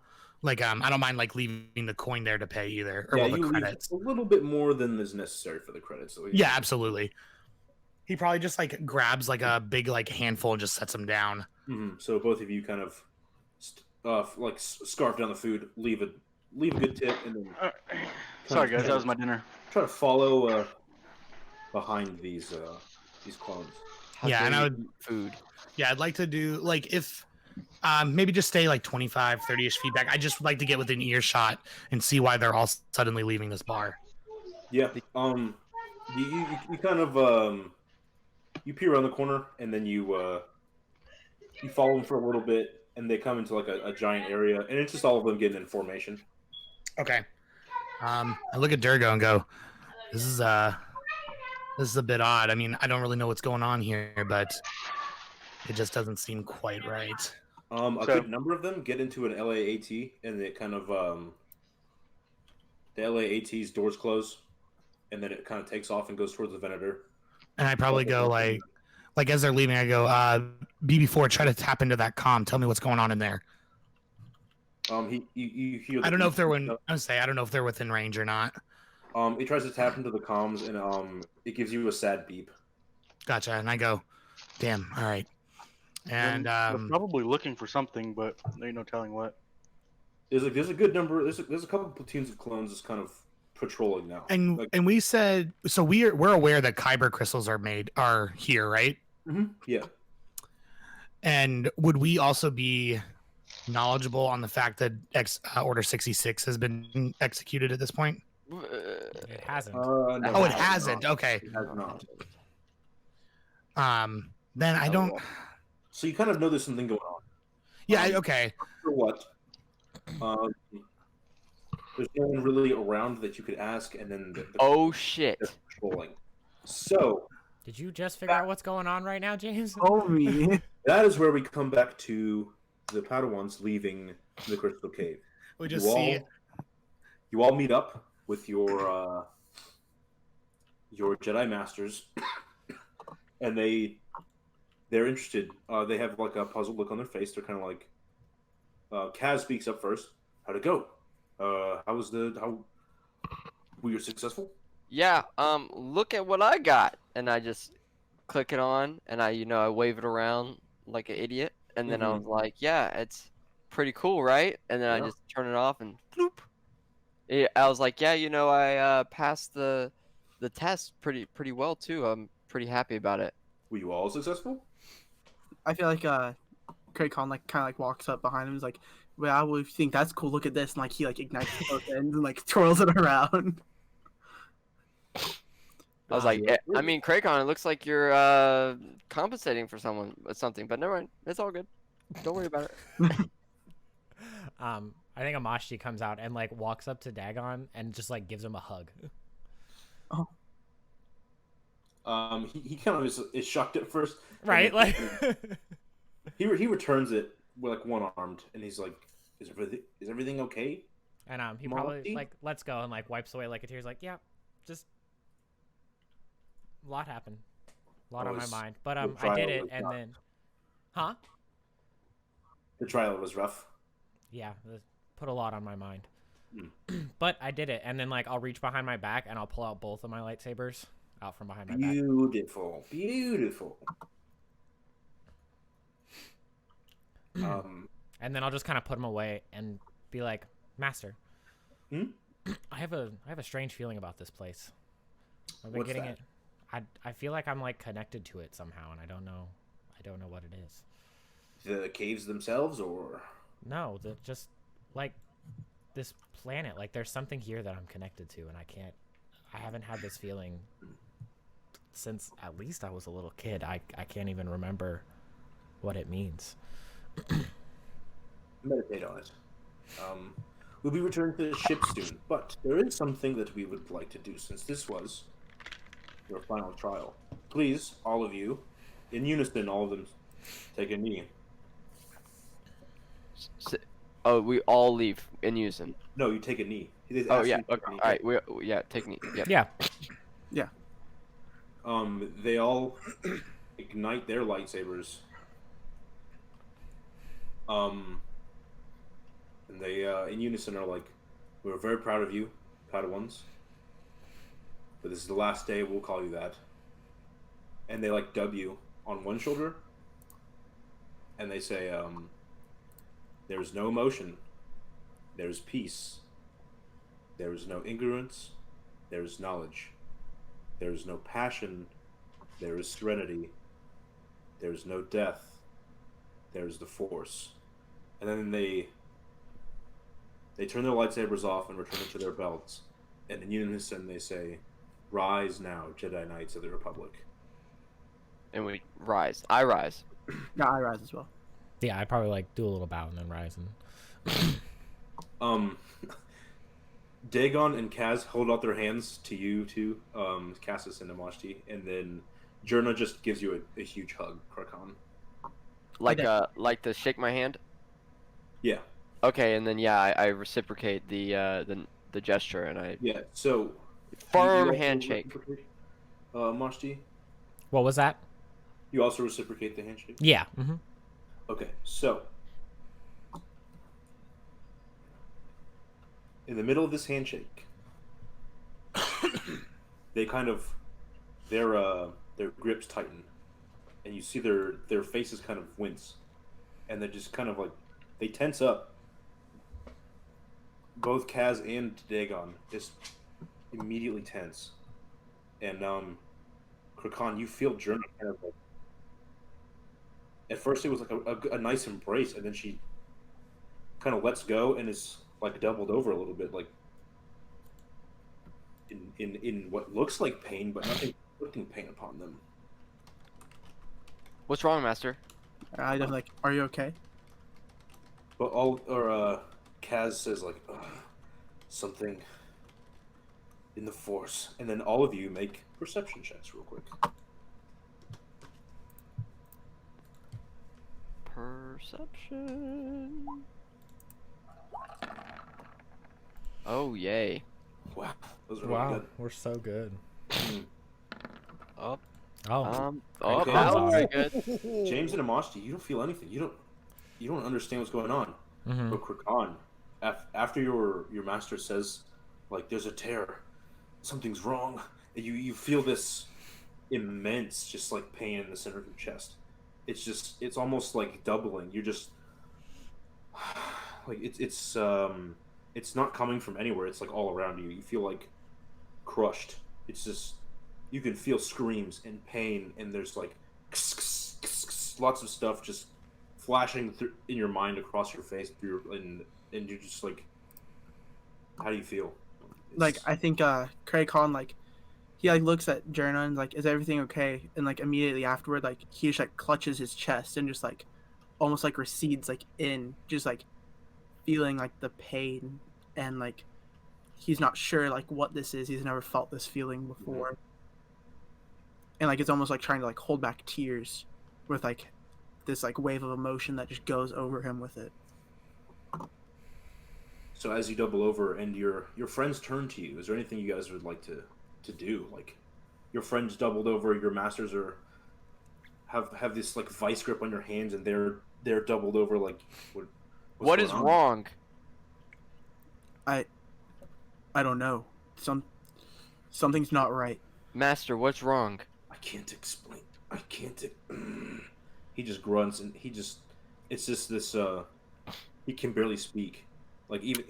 I don't mind leaving the coin there to pay either, or the credits. A little bit more than is necessary for the credits. So Yeah, absolutely. He probably just grabs a big handful and just sets them down. Mm-hmm. So both of you kind of scarf down the food, leave a good tip, and then Sorry, guys, that was my dinner. try to follow behind these clones. Yeah, and I would food. Yeah, I'd like to do if maybe just stay 25, 30-ish feet back. I just would like to get within earshot and see why they're all suddenly leaving this bar. Yeah. You kind of you peer around the corner, and then you follow them for a little bit, and they come into a giant area, and it's just all of them getting in formation. Okay. I look at Durgo and go, this is a bit odd. I mean, I don't really know what's going on here, but it just doesn't seem quite right. A good number of them get into an LAAT, and it kind of the LAAT's doors close, and then it kind of takes off and goes towards the Venator. And I probably go as they're leaving, I go, BB4, try to tap into that comm. Tell me what's going on in there. You hear. I don't know if they're I don't know if they're within range or not. He tries to tap into the comms, and it gives you a sad beep. Gotcha. And I go, damn, all right. And They're probably looking for something, but there ain't no telling what. There's a good number. There's a couple platoons of clones just kind of patrolling now. And we said so we're aware that kyber crystals are here, right? Mm-hmm. Yeah. And would we also be knowledgeable on the fact that Order 66 has been executed at this point? It hasn't. No, it hasn't. Not. Okay. It has not. Then I don't. So you kind of know there's something going on. Yeah. Okay. For what? There's no one really around that you could ask, and then Oh shit! they're patrolling. So Did you just figure out what's going on right now, James? Oh me. that is where we come back to the Padawans leaving the Crystal Cave. We just see. You all meet up with your Jedi masters, and they're interested. They have a puzzled look on their face. They're kind of Kaz speaks up first. How'd it go? How were you successful? Yeah. Look at what I got, and I just click it on, and I wave it around like an idiot, and then I was like, yeah, it's pretty cool, right? And then I just turn it off and bloop. I was like, yeah, I passed the test pretty well too. I'm pretty happy about it. Were you all successful? I feel like Craig Con kind of walks up behind him and is like, well, we think that's cool. Look at this, and he ignites both ends and twirls it around. I was like, yeah, I mean, Craycon, it looks like you're compensating for something, but never mind. It's all good. Don't worry about it. I think Amashi comes out and walks up to Dagon and just gives him a hug. Oh. He kind of is shocked at first, and Right? then Like, he returns it with like one armed, and he's like, is everything okay? and he probably Monty? like lets go and like wipes away like a tear. He's like, yeah, just a lot happened, a lot Oh, on my it's- mind. But the I did trial it, was and not- then, huh? The trial was rough. Yeah, put a lot on my mind. Hmm. But I did it, and then like I'll reach behind my back and I'll pull out both of my lightsabers out from behind my back. Beautiful. And then I'll just kind of put them away and be like, Master, Hmm? I have a strange feeling about this place. I've been What's getting that? it. I feel like I'm like connected to it somehow, and I don't know what it is. The caves themselves, or No, just like this planet. Like there's something here that I'm connected to, and I haven't had this feeling since at least I was a little kid. I can't even remember what it means. meditate on it. We'll be returning to the ship soon, but there is something that we would like to do since this was your final trial. Please, all of you, in unison, all of them, take a knee. Oh, we all leave in unison. No, you take a knee. They Oh asked yeah. you to take Okay. a knee. All right. Yeah. Take me. Yep. Yeah. They all ignite their lightsabers. And they, in unison, are like, "We're very proud of you, Padawans. But this is the last day. We'll call you that." And they like dub you on one shoulder, and they say, "There's no emotion. There's peace. There is no ignorance. There is knowledge. There is no passion. There is serenity. There is no death. There is the Force." And then they turn their lightsabers off and return it to their belts. And in unison they say, "Rise now, Jedi Knights of the Republic." And we rise. I rise. Yeah, I rise as well. Yeah, I'd probably like do a little bow and then rise and Dagon and Kaz hold out their hands to you two, Cassis and Amashti, and then Jerna just gives you a huge hug, Krakan. Like Okay. like to shake my hand. Yeah, Okay, and then yeah, I reciprocate the gesture, and I yeah. So firm you also handshake. reciprocate, Amashti, what was that? you also reciprocate the handshake. Yeah. Mm-hmm. Okay, so in the middle of this handshake, they kind of their grips tighten, and you see their faces kind of wince, and they just kind of like they tense up. Both Kaz and Dagon just immediately tense, and Krakan, you feel Jerna kind of like. At first, it was like a nice embrace, and then she kind of lets go and is like doubled over a little bit, like in what looks like pain, but nothing inflicting pain upon them. What's wrong, Master? I just like, are you okay? But Kaz says like something in the Force, and then all of you make perception checks real quick. Perception. Oh yay. Wow, those are really good. We're so good. Up. Oh, Oh, Okay. that was very good. James and Amashti, you don't feel anything. You don't understand what's going on. mm-hmm. But Krakan, after your master says, like, there's a tear, something's wrong, and you feel this immense, just like pain in the center of your chest. It's almost like doubling. You're just like it's not coming from anywhere. It's like all around you. You feel like crushed. It's just you can feel screams and pain, and there's like lots of stuff just flashing through in your mind across your face, and you're just like, how do you feel? Like, I think Craig Khan, like, he like looks at Jerna and like, is everything okay? And like immediately afterward, like he just like clutches his chest and just like almost like recedes like in, just like feeling like the pain, and like he's not sure like what this is. He's never felt this feeling before. and like it's almost like trying to like hold back tears with like this like wave of emotion that just goes over him with it. So as you double over and your friends turn to you, is there anything you guys would like to do? Like your friends doubled over, your masters are have this like vice grip on your hands, and they're doubled over. Like what's What going is on? wrong? I don't know. Something's not right. Master, what's wrong? I can't explain. I can't. He just grunts and it's just this. He can barely speak. Like even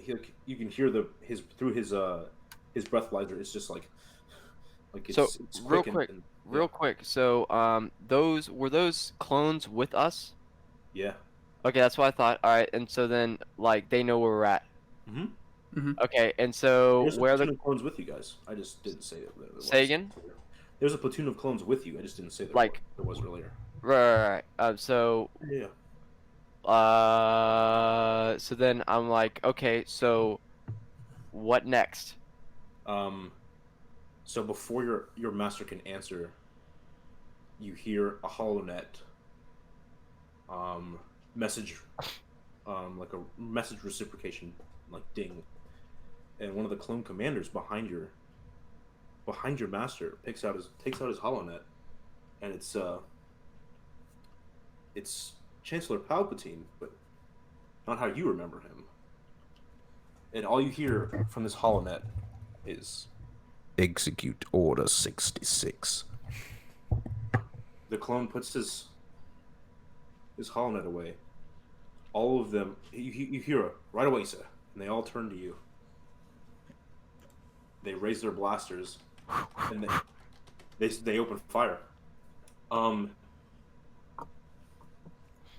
you can hear his breathalyzer. It's just like So, it's real quick quick, and real quick. So, those clones with us? yeah. Okay, that's what I thought. All right, and so then, like, they know where we're at. Mm-hmm. Okay, and so There's a where platoon the of clones with you guys. I just didn't say it. Say again? There's a platoon of clones with you. I just didn't say Like- there was earlier. right. So Yeah. so then I'm like, okay, so what next? So before your master can answer, you hear a HoloNet message, like a message reciprocation, like ding, and one of the clone commanders behind your master takes out his HoloNet, and it's Chancellor Palpatine, but not how you remember him. And all you hear from this HoloNet is Execute Order 66. the clone puts his HoloNet away. All of them, you hear a right away, sir, and they all turn to you. They raise their blasters, and they open fire.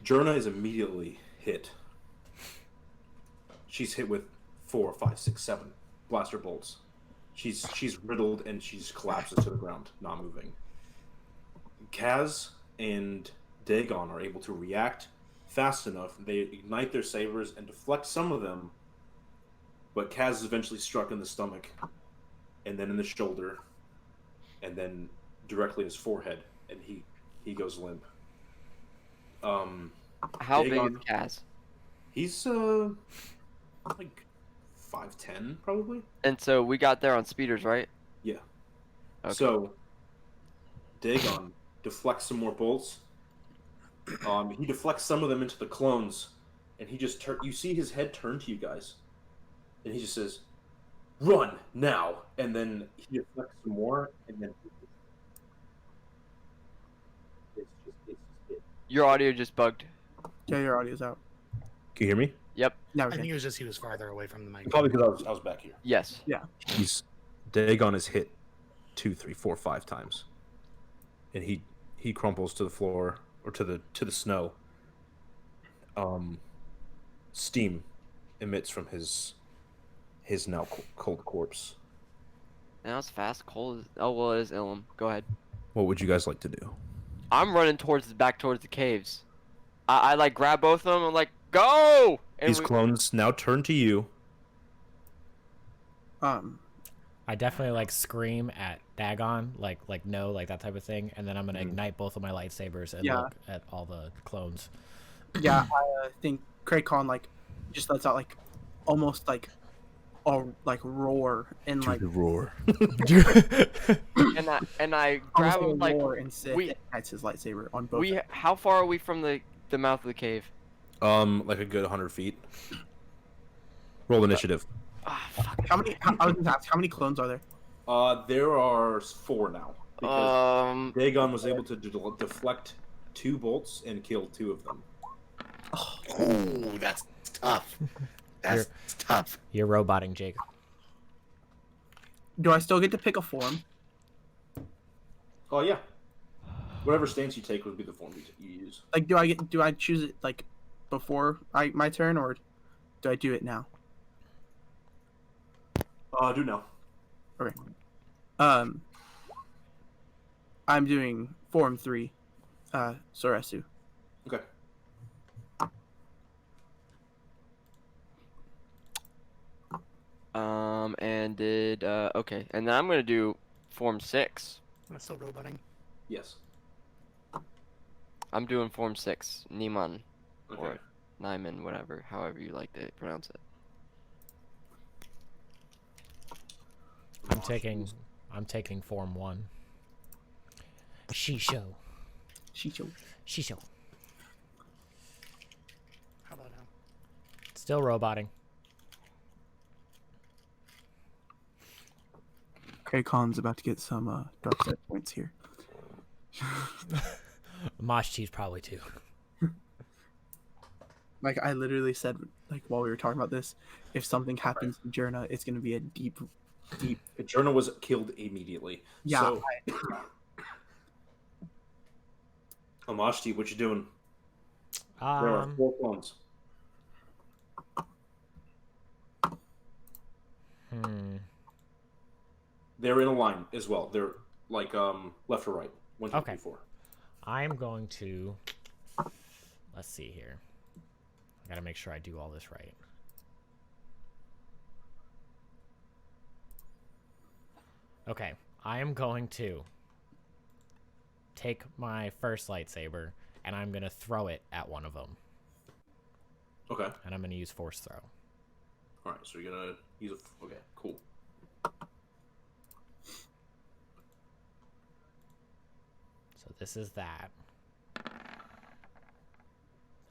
Jerna is immediately hit. She's hit with 4, 5, 6, 7 blaster bolts. She's riddled and she's collapses to the ground, not moving. Kaz and Dagon are able to react fast enough. They ignite their sabers and deflect some of them, but Kaz is eventually struck in the stomach, and then in the shoulder, and then directly in his forehead, and he goes limp. How big is Dagon, Kaz? he's like 5'10", probably. And so we got there on speeders, right? Yeah. Okay. So Dagon deflects some more bolts. He deflects some of them into the clones, and he just you see his head turn to you guys, and he just says, "Run now!" And then he deflects some more, and then Your audio just bugged. Yeah, your audio's out. Can you hear me? Yep. Now I we think can. it was just he was farther away from the mic. Probably because I was back here. Yes. Dagon is hit 2, 3, 4, 5 times, and he crumples to the floor or to the snow. Steam emits from his now cold corpse. Now it's fast. Cold. Oh well, it is Ilum. Go ahead. What would you guys like to do? I'm running back towards the caves. I like grab both of them. I'm like, go! And These clones now turn to you. I definitely like scream at Dagon, like no, like that type of thing, and then I'm gonna ignite both of my lightsabers and Yeah. look at all the clones. Yeah, I think Craig Khan like just lets out like almost like a like roar and like the roar. and I grab him like roar and sit we- and ignites his lightsaber on both. how far are we from the mouth of the cave? Like a good 100 feet. Roll initiative. Ah, fuck. I was gonna ask, how many clones are there? There are 4 now. Because Dagon was Uh, able to deflect 2 bolts and kill 2 of them. Oh, that's tough. That's tough. You're roboting, Jake. Do I still get to pick a form? Oh yeah. Whatever stance you take would be the form you use. Like, do I choose it like before my turn, or do I do it now? Do now. Okay. I'm doing form 3, Soresu. Okay. and did okay, and then I'm gonna do form 6. I'm still roboting. Yes. I'm doing form 6, Niemann, Okay. or Nyman, whatever, however you like to pronounce it. I'm taking form 1. Shisho. Shicho. Shisho. How about now? Still roboting. Kraykon's about to get some dark side points here. Mosh T's probably too. Like I literally said, like while we were talking about this, if something happens to Jerna, it's gonna be a deep. Journal was killed immediately. Yeah. So, Amashti, what you doing? There are 4 clones. They're in a line as well. They're like left or right. 1, 2, 3, 4. I'm going to. Let's see here. I gotta make sure I do all this right. Okay, I am going to take my first lightsaber and I'm gonna throw it at one of them. Okay. And I'm gonna use force throw. All right. So you're gonna use a. Okay. Cool. So this is that.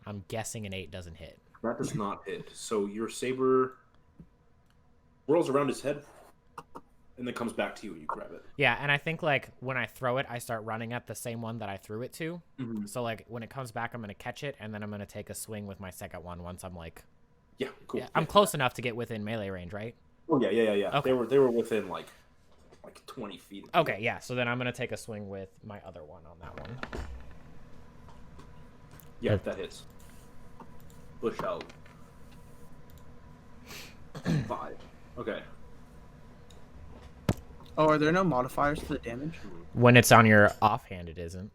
I'm guessing an 8 doesn't hit. That does not hit. So your saber whirls around his head and then comes back to you and you grab it. Yeah, and I think like when I throw it, I start running at the same one that I threw it to. Mm-hmm. So like when it comes back, I'm gonna catch it and then I'm gonna take a swing with my second one once I'm like. Yeah, cool. Yeah, I'm close enough to get within melee range, right? Oh yeah. Okay. They were within like 20 feet. Okay, yeah. So then I'm gonna take a swing with my other one on that one. Yeah, that hits. Bush out. 5. Okay. Oh, are there no modifiers to the damage? When it's on your offhand, it isn't.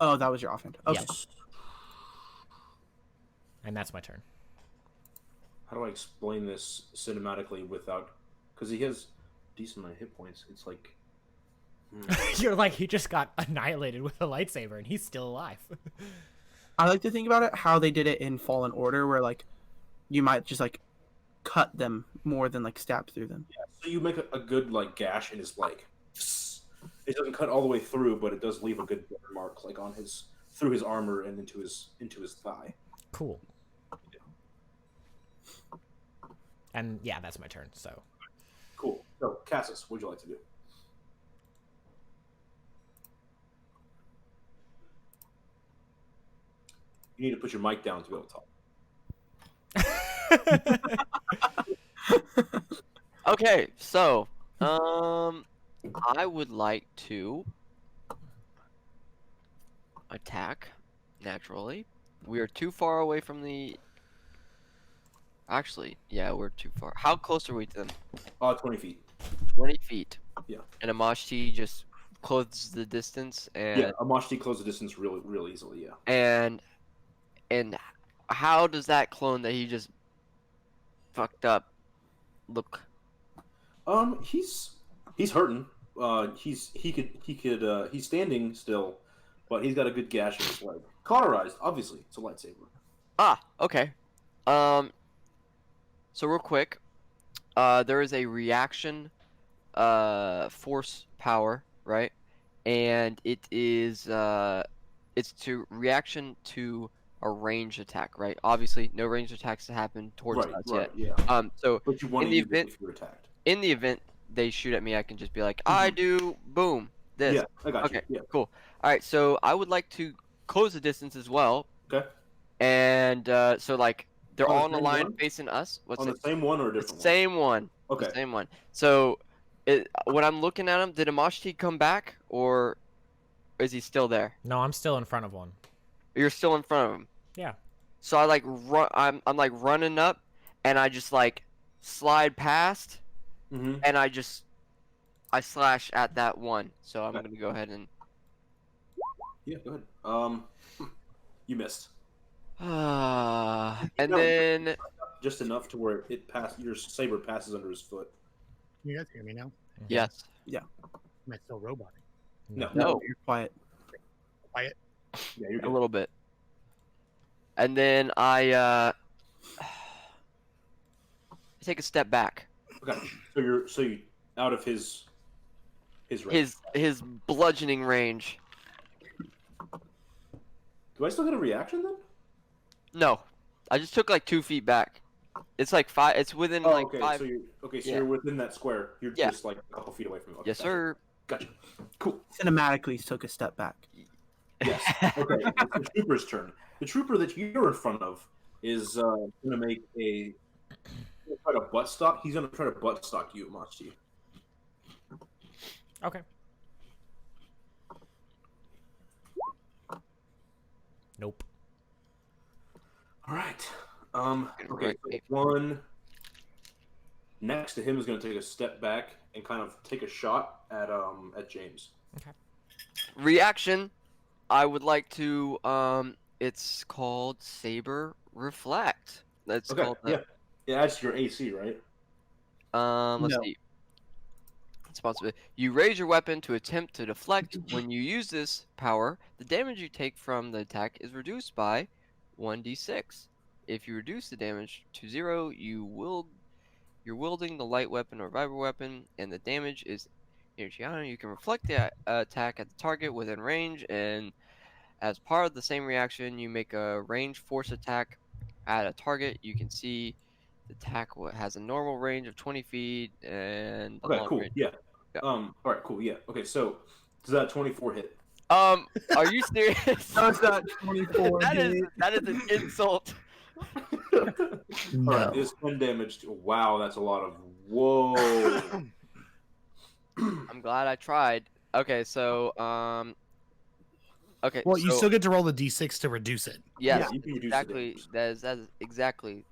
Oh, that was your offhand. Okay. Yeah. And that's my turn. How do I explain this cinematically without? Because he has decent amount of hit points. It's like. You're like, he just got annihilated with a lightsaber and he's still alive. I like to think about it how they did it in Fallen Order, where like you might just like cut them more than like stab through them. Yeah, so you make a good like gash in his leg. It doesn't cut all the way through, but it does leave a good burn mark, like on his through his armor and into his thigh. Cool. And yeah, that's my turn. So. Cool. So Cassis, what would you like to do? You need to put your mic down to be able to talk. Okay, so I would like to attack naturally. We are too far away from the. Actually, yeah, we're too far. How close are we to them? 20 feet. 20 feet. Yeah. And Amashti just closes the distance and. Yeah, Amashti closed the distance real easily. Yeah. And how does that clone that he just fucked up look? He's hurting. He's standing still, but he's got a good gash in his leg. Cauterized, obviously. It's a lightsaber. Ah, okay. So real quick, there is a reaction, force power, right? And it is it's to reaction to a range attack, right? Obviously, no range attacks to happen towards us yet. Yeah. So But you want in to the use it event if you're attacked. in the event they shoot at me, I can just be like, I do boom this. Yeah, I got Okay, you. Yeah. cool. All right, so I would like to close the distance as well. Okay. And so like they're On the all in a same line one? facing us. What's On it? the same one or a The different same one. one? The Okay. same one. So, when I'm looking at him, did Amashti come back, or is he still there? No, I'm still in front of one. You're still in front of him. Yeah. So I like run. I'm like running up, and I just like slide past, Mm-hmm. and I slash at that one. So I'm gonna go ahead and. Yeah, go ahead. You missed. And No. then Just enough to where your saber passes under his foot. You guys hear me now? yes. Am I still roboting? No. No. You're quiet. Quiet. Yeah, you're a good. little bit. And then I take a step back. Okay, so you out of his range. His bludgeoning range. Do I still get a reaction then? No, I just took like 2 feet back. It's like 5. It's within Oh, like okay. 5. So Yeah. you're within that square. You're Yeah. just like a couple feet away from him. Okay, Yes, gotcha. sir. Gotcha. Cool. Cinematically took a step back. Yes. Okay. It's the trooper's turn. The trooper that you're in front of is going to make a try to butt stock. He's going to try to butt stock you, Machi. Okay. Nope. All right. Okay. Right. So one next to him is going to take a step back and kind of take a shot at James. Reaction. I would like to it's called Saber Reflect. That's Okay. called Yeah. Yeah. That's your AC, right? let's No. see. Responsibility. You raise your weapon to attempt to deflect. When you use this power, the damage you take from the attack is reduced by 1d6. If you reduce the damage to 0, you're wielding the light weapon or vibro weapon, and the damage is energy. You can reflect the attack at the target within range, and as part of the same reaction, you make a range force attack at a target. You can see the attack has a normal range of 20 feet and the Okay. long Cool. range. Yeah. Yeah. All right. Cool. Yeah. Okay. So does that 24 hit? Are you serious? How's that 24? that is hit? an insult. All No. right, it's 10 damage. Wow, that's a lot of. Whoa. I'm glad I tried. Okay, so okay. Well, you so- still get to roll the d6 to reduce it. yes, Yeah, you can reduce the exactly. damage. That is exactly.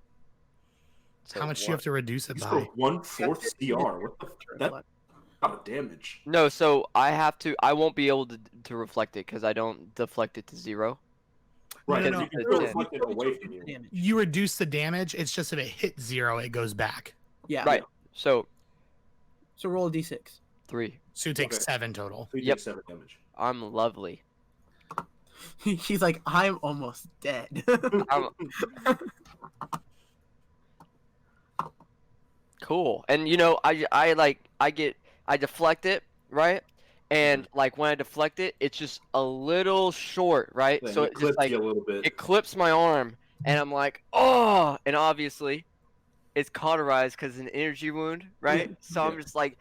So How much do you have to reduce it You by? scored 1/4 CR. What the? That's a lot of damage. No, so I have to. I won't be able to reflect it because I don't deflect it to 0. Right, no, because no. you can It's still 10. reflect it away from you. Damage. You reduce the damage. It's just if it hits 0, it goes back. Yeah. Right. So So roll a d6. 3. So you take Okay. 7 total. So you Yep. take 7 damage. I'm lovely. He's like, I'm almost dead. I'm... Cool. And I deflect it, right? And like when I deflect it, it's just a little short, right? Yeah, So it it just clips like you a little bit. it clips my arm, and I'm like, oh, and obviously, it's cauterized because an energy wound, right? Yeah, So I'm yeah. just like,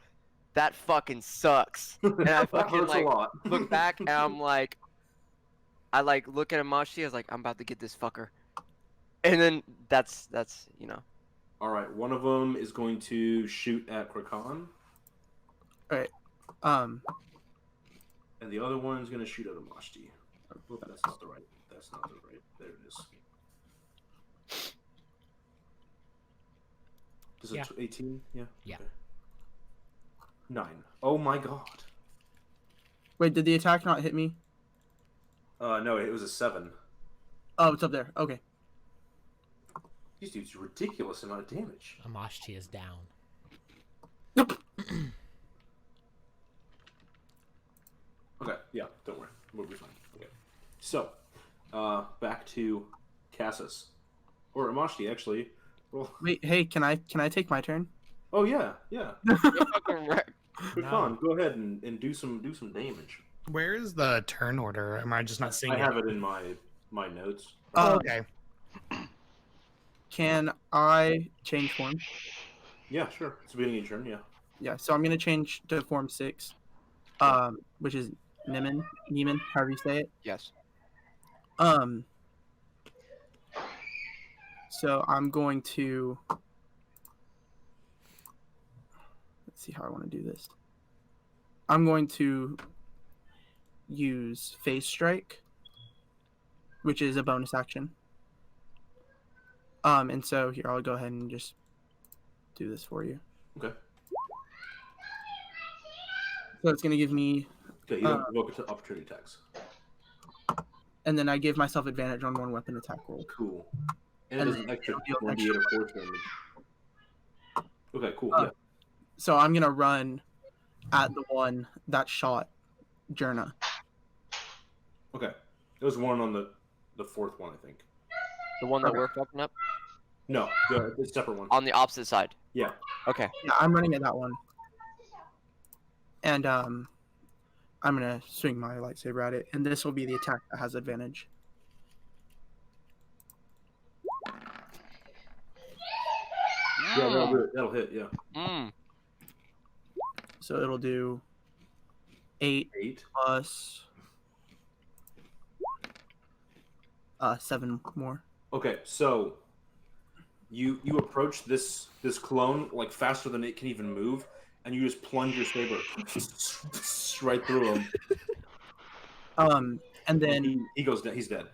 that fucking sucks. And I That fucking hurts like a lot. look back, and I'm like, I like look at Amashi. I was like, I'm about to get this fucker. And then that's All right, one of them is going to shoot at Krakan, um, and the other one is going to shoot at Amashti. Oh, that's not the right. That's not the right. There it is. Does it Yeah. 18? Yeah. Yeah. Okay. 9. Oh my god. wait, did the attack not hit me? No, it was a 7. Oh, it's up there. Okay. These dudes do a ridiculous amount of damage. Amashti is down. Okay, yeah, don't worry. We'll be fine. Okay. So, back to Cassus. Or Amashti, actually. Well, Wait, hey, can I take my turn? oh yeah, yeah. fucking wreck. Krakan, go ahead and do some damage. Where is the turn order? Am I just not seeing I it? have it in my notes. Oh, okay. Can I change form? Yeah, sure. It's the beginning of your turn, yeah. Yeah, so I'm gonna change to form 6, which is Neiman, however you say it. Yes. So I'm going to let's see how I want to do this. I'm going to use Phase Strike, which is a bonus action. And so here I'll go ahead and just do this for you. Okay. So it's gonna give me, Okay, you don't invoke it to opportunity attacks. and then I give myself advantage on one weapon attack roll. Cool. And it And is an then extra it'll deal 1d8 of force damage. Okay, cool. Yeah. So I'm gonna run at the one that shot Jerna. Okay. There was one on the fourth one, I think. The one that Okay. we're fucking up No, the separate one. on the opposite side. Yeah. Okay. Yeah, I'm running at that one. And I'm gonna swing my lightsaber at it, and this will be the attack that has advantage. Yeah, that'll hit. Yeah. Mm. So it'll do 8 8. plus 7 more. Okay, so you approach this clone like faster than it can even move, and you just plunge your saber right through him. And then he goes dead. He's dead.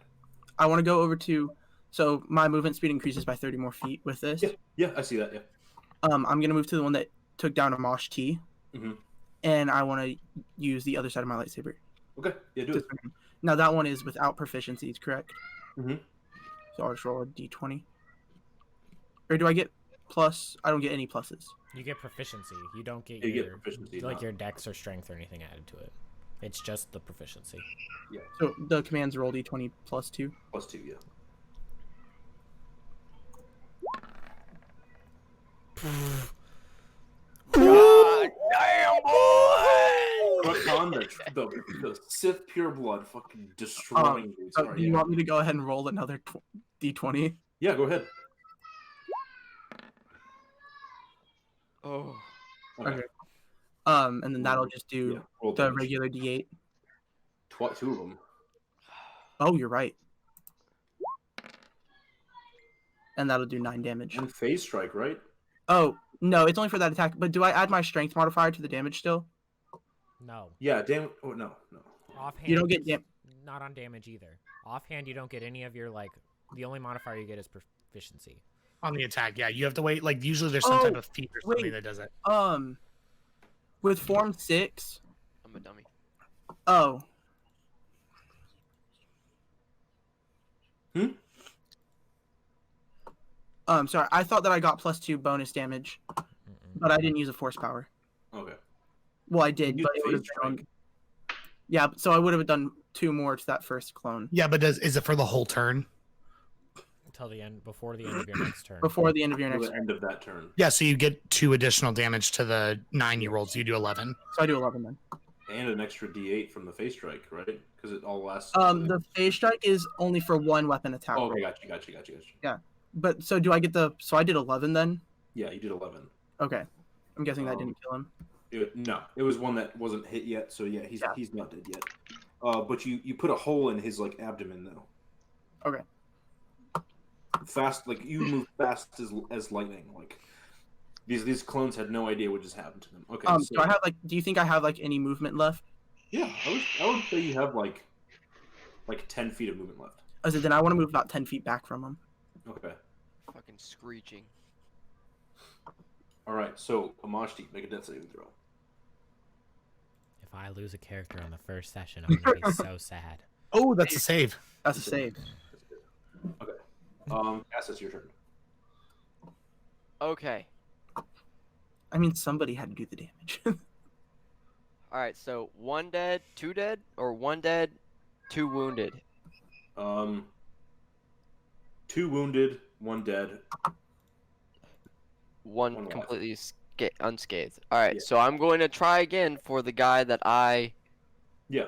I want to go over to. So my movement speed increases by 30 more feet with this. Yeah, I see that. Yeah. I'm gonna move to the one that took down a Mosh T, and I want to use the other side of my lightsaber. Okay. Yeah, do it. Now that one is without proficiencies, correct? Mhm. So I'll just roll a d20. Or do I get plus? I don't get any pluses. You get proficiency. You don't get You get your proficiency, like not- your dex or strength or anything added to it. It's just the proficiency. So the commands roll d20 plus 2. Plus 2. Yeah. God damn, boy! Look on the Sith pure blood fucking destroying you. So Sorry, do you yeah. want me to go ahead and roll another d20? Yeah, go ahead. Oh. Okay. And then that'll just do Yeah, roll the damage. regular d8. 2 of them. Oh, you're right. And that'll do 9 damage. And phase strike, right? Oh, no, it's only for that attack. But do I add my strength modifier to the damage still? No. Yeah, damn. Oh, no. Offhand, You don't get not on damage either. Offhand, you don't get any of your like. The only modifier you get is proficiency. On the attack, yeah. You have to wait. Like, usually there's some type of feat or something wait. that does it. With Form 6. I'm a dummy. Oh. Sorry, I thought that I got plus 2 bonus damage, but I didn't use a force power. Okay. Well, I did, You but it would have phase been strike. yeah. So I would have done 2 more to that first clone Yeah, but is it for the whole turn? Until the end, before the end of your next turn. before the end of your Till next. the end of that turn. Yeah, so you get 2 additional damage to the 9-year-olds. You do 11. So I do 11 then. And an extra D8 from the phase strike, right? Because it all lasts. The phase strike is only for 1 weapon attack. Oh, roll. okay, gotcha. Yeah. But so do I get the? So I did 11 then. Yeah, you did 11. Okay. I'm guessing that didn't kill him. No, it was one that wasn't hit yet. So yeah, he's not dead yet. But you put a hole in his like abdomen though. Okay. Fast, like you move fast as lightning. Like these clones had no idea what just happened to them. Okay. So Do I have like? Do you think I have like any movement left? yeah, I would say you have like 10 feet of movement left. I said then I want to move about 10 feet back from him. Okay. Fucking screeching. All right. So Amashti, make a death saving throw. If I lose a character on the first session, I'm gonna be so sad. Oh, that's a save. That's a save. That's good. Okay. Cass, it's your turn. Okay. I mean, somebody had to do the damage. All right. So 1 dead, 2 dead, or 1 dead, 2 wounded. 2 wounded, 1 dead. One One alive. completely unscathed. All right. Yeah. So I'm going to try again for the guy that I Yeah.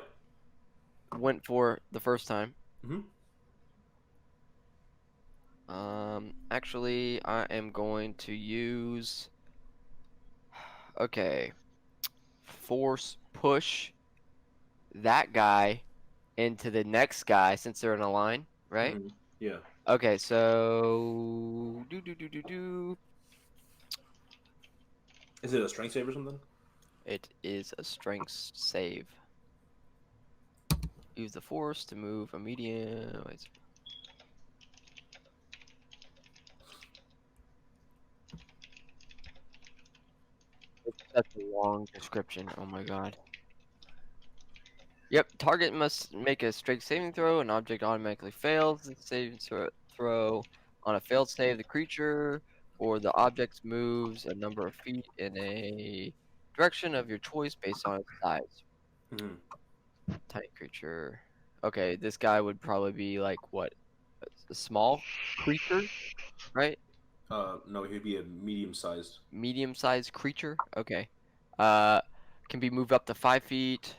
went for the first time. Mhm. Actually, I am going to use. Okay. Force push that guy into the next guy since they're in a line, right? Mhm. Yeah. Okay, so do. Is it a strength save or something? It is a strength save. Use the force to move a medium. Wait. It's such a long description. Oh my god. Yep, target must make a strength saving throw. An object automatically fails the saving throw. On a failed save, the creature or the object moves a number of feet in a direction of your choice based on its size. Mhm. Tiny creature. Okay, this guy would probably be like what? A small creature, right? No, he'd be a medium-sized. Medium-sized creature. Okay. Can be moved up to 5 feet.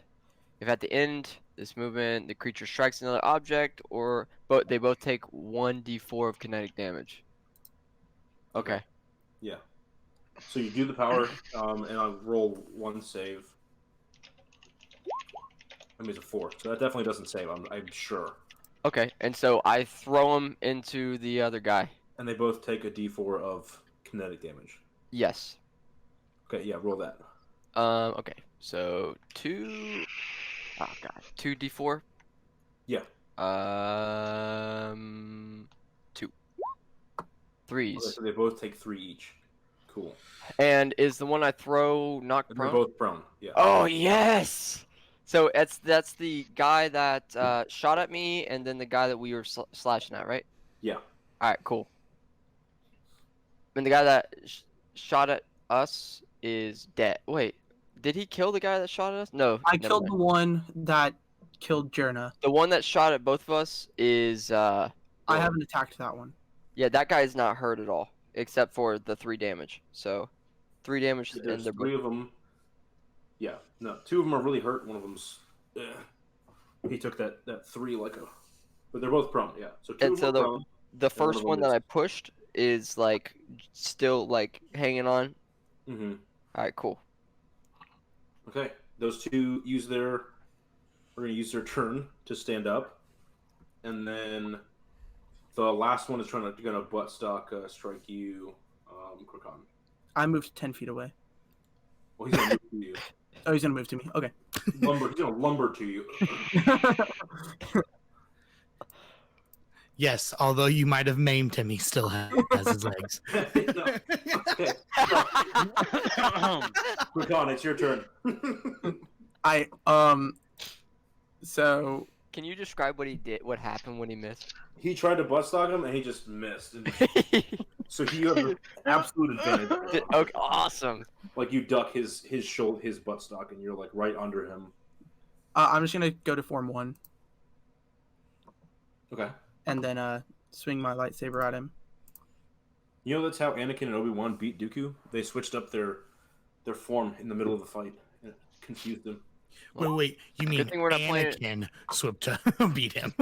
If at the end this movement the creature strikes another object, or they both take 1d4 of kinetic damage. Okay. Yeah. So you do the power, and I'll roll one save. That means a 4. So that definitely doesn't save. I'm sure. Okay, and so I throw him into the other guy. And they both take a D4 of kinetic damage. Yes. Okay, yeah, roll that. Okay. So 2. Oh god. 2d4. Yeah. 2. Okay, 3s. so they both take 3 each. Cool. And is the one I throw knocked And they're prone? both prone. Yeah. Oh yes. So that's the guy that shot at me, and then the guy that we were slashing at, right? Yeah. All right, cool. And the guy that shot at us is dead. Wait, did he kill the guy that shot at us? No, I never killed mind. the one that killed Jerna. The one that shot at both of us is I haven't attacked that one. yeah, that guy is not hurt at all, except for the 3 damage. So 3 damage, and There's they're 3 both... of them. Yeah. No, 2 of them are really hurt. One of them's. He took that 3 like a. But they're both prone. Yeah. So 2 And of so them are prone. the one first of one them that I is- pushed is like still like hanging on. Mm-hmm. All right, cool. Okay. Those 2 use their. We're gonna use their turn to stand up, and then the last one is gonna buttstock strike you, Krakan. I moved 10 feet away. Well, he's gonna move to you. Oh, he's gonna move to me. Okay. He's gonna lumber to you. Yes, although you might have maimed him, he still has his legs. No. Okay. Krakan, it's your turn. So Can you describe what he did? What happened when he missed? He tried to buttstock him, and he just missed. So you have an absolute advantage. Okay, awesome. Like you duck his buttstock, and you're like right under him. I'm just gonna go to form 1 Okay. and then swing my lightsaber at him. You know that's how Anakin and Obi-Wan beat Dooku? They switched up their form in the middle of the fight. It confused them. Wait, you mean thing we're not playing it. Anakin swooped to beat him?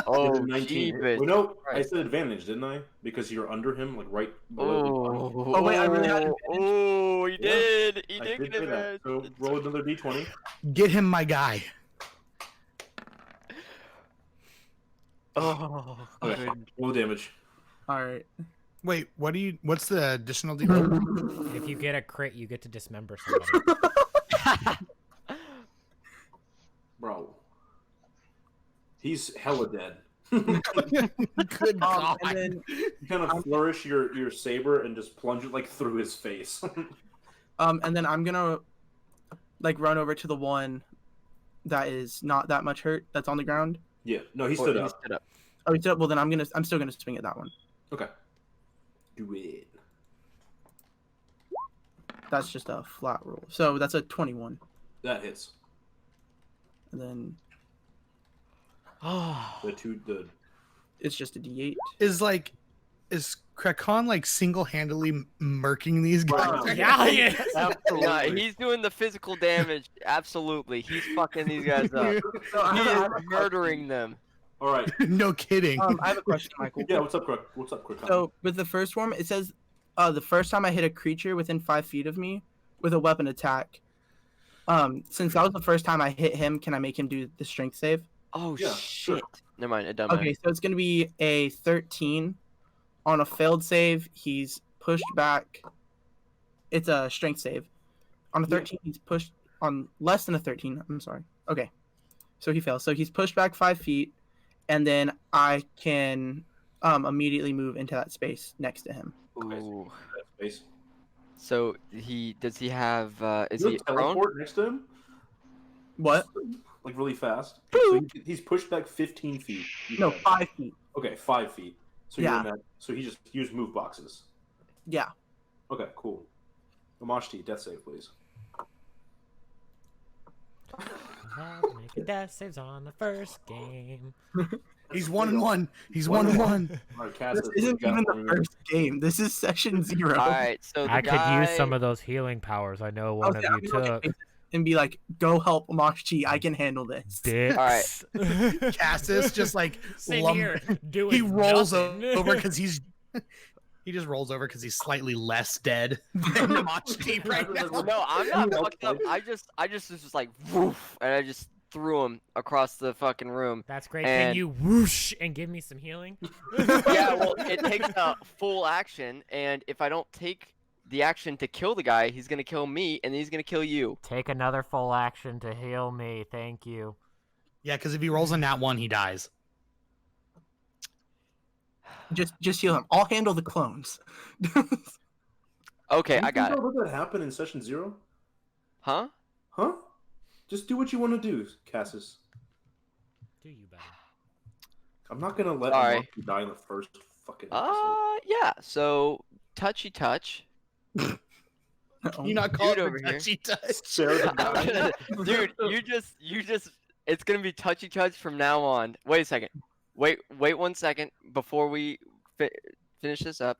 Oh, It was 19. jeebus. Well, no, I Christ. said advantage, didn't I? Because you're under him, like right below. Oh, wait, I really had advantage? Oh, he Yeah, did. He I did did get say that. advantage. So roll another d20. Get him, my guy. Oh, Okay. Roll the damage. All right. Wait, what's the additional deal? If you get a crit, you get to dismember somebody. Bro. He's hella dead. Good God. And then You kind of flourish your saber and just plunge it like through his face. and then I'm gonna like run over to the one that is not that much hurt that's on the ground. Yeah. No, he stood up. Oh, he stood up. Well, then I'm still gonna swing at that one. Okay. Do it. That's just a flat roll. So that's a 21. That hits. And then The it's just a D8. Is Krakan like single-handedly murking these guys? Yeah, he is. Absolutely. Yeah, he's doing the physical damage. Absolutely, he's fucking these guys up. So I He have, I is have a murdering them. All right. No kidding. I have a question, Michael. Yeah. What's up, Quick? What's up, Quick? So with the first form, it says the first time I hit a creature within 5 feet of me with a weapon attack. Since that was the first time I hit him, can I make him do the strength save? Oh Yeah, shit! sure. Never mind, it doesn't Okay, so it's gonna be a 13. On a failed save, he's pushed back. It's a strength save. On a 13, he's pushed on less than a 13. I'm sorry. Okay, so he fails. So he's pushed back 5 feet, and then I can immediately move into that space next to him. Okay, Ooh. Space. So does he have is You he have prone? teleport next to him? What? Like really fast. So he's pushed back 15 feet. you No, said. 5 feet. Okay, 5 feet. So Yeah. you're in that. So he just used move boxes. Yeah. Okay, cool. Amashti, death save, please. Make Death saves on the first game. He's 1-1. He's 1-1. All right, Cass, This isn't even the first game. This is session 0. All right, so the I guy. could use some of those healing powers. I know one of I'm you gonna look at took. faces and be like, "Go help Mosh-Chi. I can handle this." Dicks. Cassis just like Sitting here doing he rolls nothing. over because he just rolls over because he's slightly less dead than the Mach Team right now. No, I'm not fucked up. I just was just like woof, and I just threw him across the fucking room. That's great. And- Can you whoosh and give me some healing? Yeah, well, it takes a full action, and if I don't take the action to kill the guy, he's gonna kill me, and then he's gonna kill you. Take another full action to heal me. Thank you. Yeah, because if he rolls a nat 1, he dies. Just heal him. I'll handle the clones. Okay, I got it. What that happened in session 0? Huh? Huh? Just do what you want to do, Cassis. Do you better. I'm not gonna let Sorry. Monkey die in the first fucking episode. Yeah. So touchy touch. Can you not call Dude it over here. touchy touch? Share the guy. Dude, you just. It's gonna be touchy touch from now on. Wait a second. Wait 1 second before we finish this up.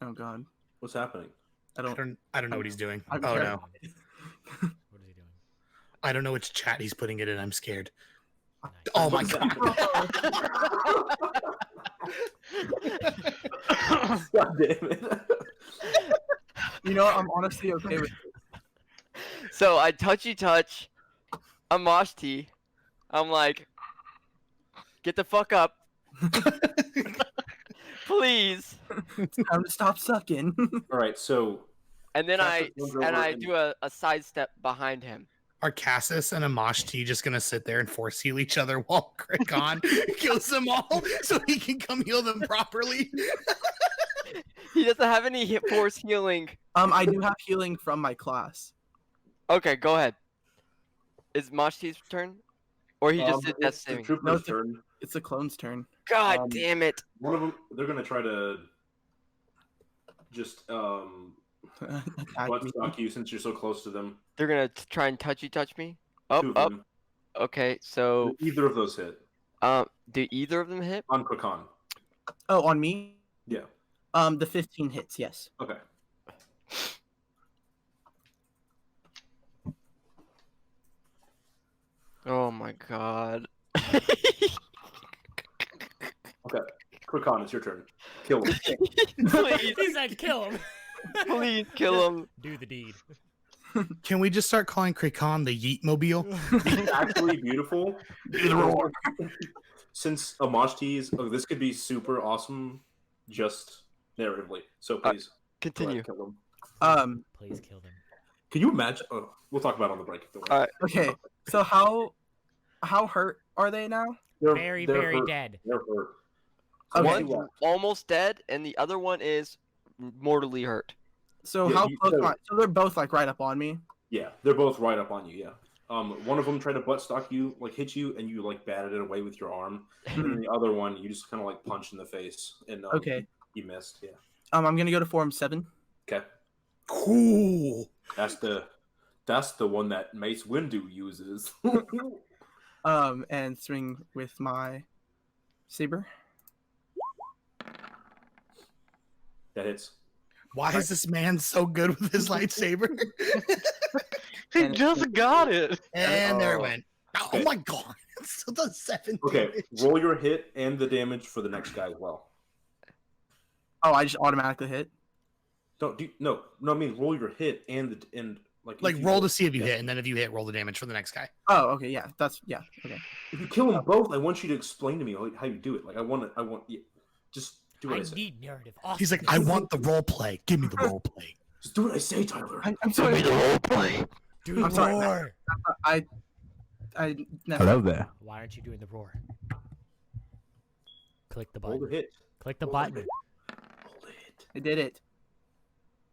Oh God, What's happening? I don't. I don't know what he's doing. I'm Oh scared. no. What is he doing? I don't know which chat he's putting it in. I'm scared. Nice. Oh my god. God damn it. You know, I'm honestly okay with. So I touchy touch a Moshti. I'm like, get the fuck up. Please. It's time to stop sucking. All right, so And then Cassis runs over I and- do a sidestep behind him. Are Cassis and Amash T just gonna sit there and force heal each other while Crickon kills them all so he can come heal them properly? He doesn't have any hit force healing. I do have healing from my class. Okay, go ahead. Is Moshti's turn? Or he just did death it's the saving? trooper's No, it's a- turn. It's the clone's turn. God um, damn it. One of them, they're gonna try to just Attack butt me. stock you since you're so close to them. They're gonna try and touchy touch me? Two Up, of up. them. Okay, so Either of those hit do either of them hit? on Krakan. Oh, on me? Yeah. The 15 hits. Yes. Okay. Oh my god. Okay. Krakan, it's your turn. Kill him. Please, He said kill him. please kill him. Do the deed. Can we just start calling Crickon the Yeet Mobile? It's actually beautiful. Since Amashti's, this could be super awesome, just narratively. So please go ahead, Continue. kill him. Please kill them. Can you imagine? Oh, we'll talk about it on the break. Don't worry. Alright. Okay. So how hurt are they now? They're Very hurt. dead. They're hurt. Okay. One's left. almost dead, and the other one is mortally hurt. So Yeah, how you- close? so- So they're both like right up on me. Yeah, they're both right up on you. Yeah. One of them tried to butt stock you, like hit you, and you like batted it away with your arm. And then the other one, you just kind of like punched in the face, and Okay. you missed. Yeah. I'm gonna go to form 7. Okay. Cool. That's the one that Mace Windu uses. And swing with my saber. That hits. Why is this man so good with his lightsaber? He And- just got it. And there it Oh. went. Oh Okay. my god. It still does 7 Okay, damage. roll your hit and the damage for the next guy as well. Oh, I just automatically hit. Don't do no. I mean roll your hit and like Like if you roll to hit- see if you yeah. hit, and then if you hit, roll the damage for the next guy. Oh, okay, yeah, yeah, okay. If you kill them both, I want you to explain to me how you do it. Like I want yeah, just do what I, I say. need narrative. He's like, I want the role play. Give me the role play. Just do what I say, Tyler. I'm sorry. role play. Do I'm sorry, roar. I never. Hello there. Why aren't you doing the roar? Click the Roll the button. hit. Click the Roll button. the hit. Roll the hit. I did it.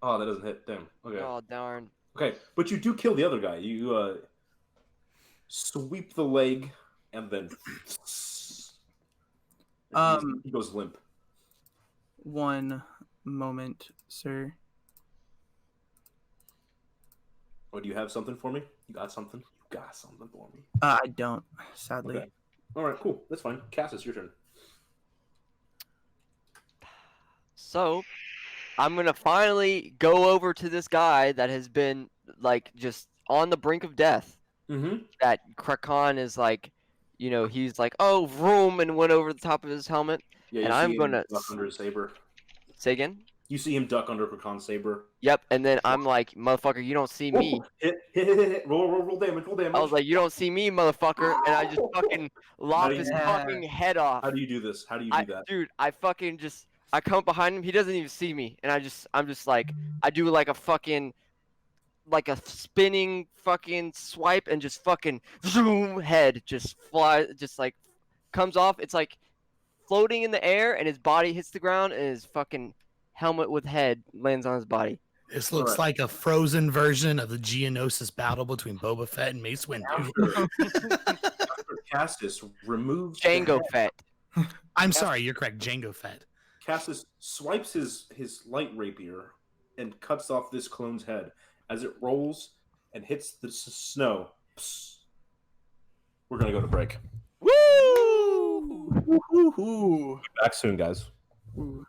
Oh, that doesn't hit. Damn. Okay. Oh darn. Okay, but you do kill the other guy. You sweep the leg and then he goes limp. One moment, sir. Oh, do you have something for me? You got something? You got something for me? I don't, sadly. Okay. All right, cool. That's fine. Cassius, your turn. So, I'm gonna finally go over to this guy that has been like just on the brink of death. Mm-hmm. That Krakon is like, he's like, oh, vroom, and went over the top of his helmet. Yeah, you And see I'm him gonna duck under his saber. say again. You see him duck under Krakon's saber. Yep, and then I'm like, motherfucker, you don't see me. Ooh, hit. Roll damage, I was like, you don't see me, motherfucker, and I just fucking lop his Yeah. fucking head off. How do you do this? How do you do that? Dude, I fucking just, I come up behind him, he doesn't even see me, and I'm just like, I do like a fucking, like a spinning fucking swipe, and just fucking zoom, head just fly, just like comes off. It's like floating in the air, and his body hits the ground, and his fucking helmet with head lands on his body. This looks Alright. like a frozen version of the Geonosis battle between Boba Fett and Mace Windu. After Cassius removes the Django head, Fett. I'm sorry, you're correct. Django Fett. Cassius swipes his light rapier and cuts off this clone's head as it rolls and hits the snow. Psst. We're gonna go to break. Woo! Woo-hoo-hoo. Back soon, guys. Ooh.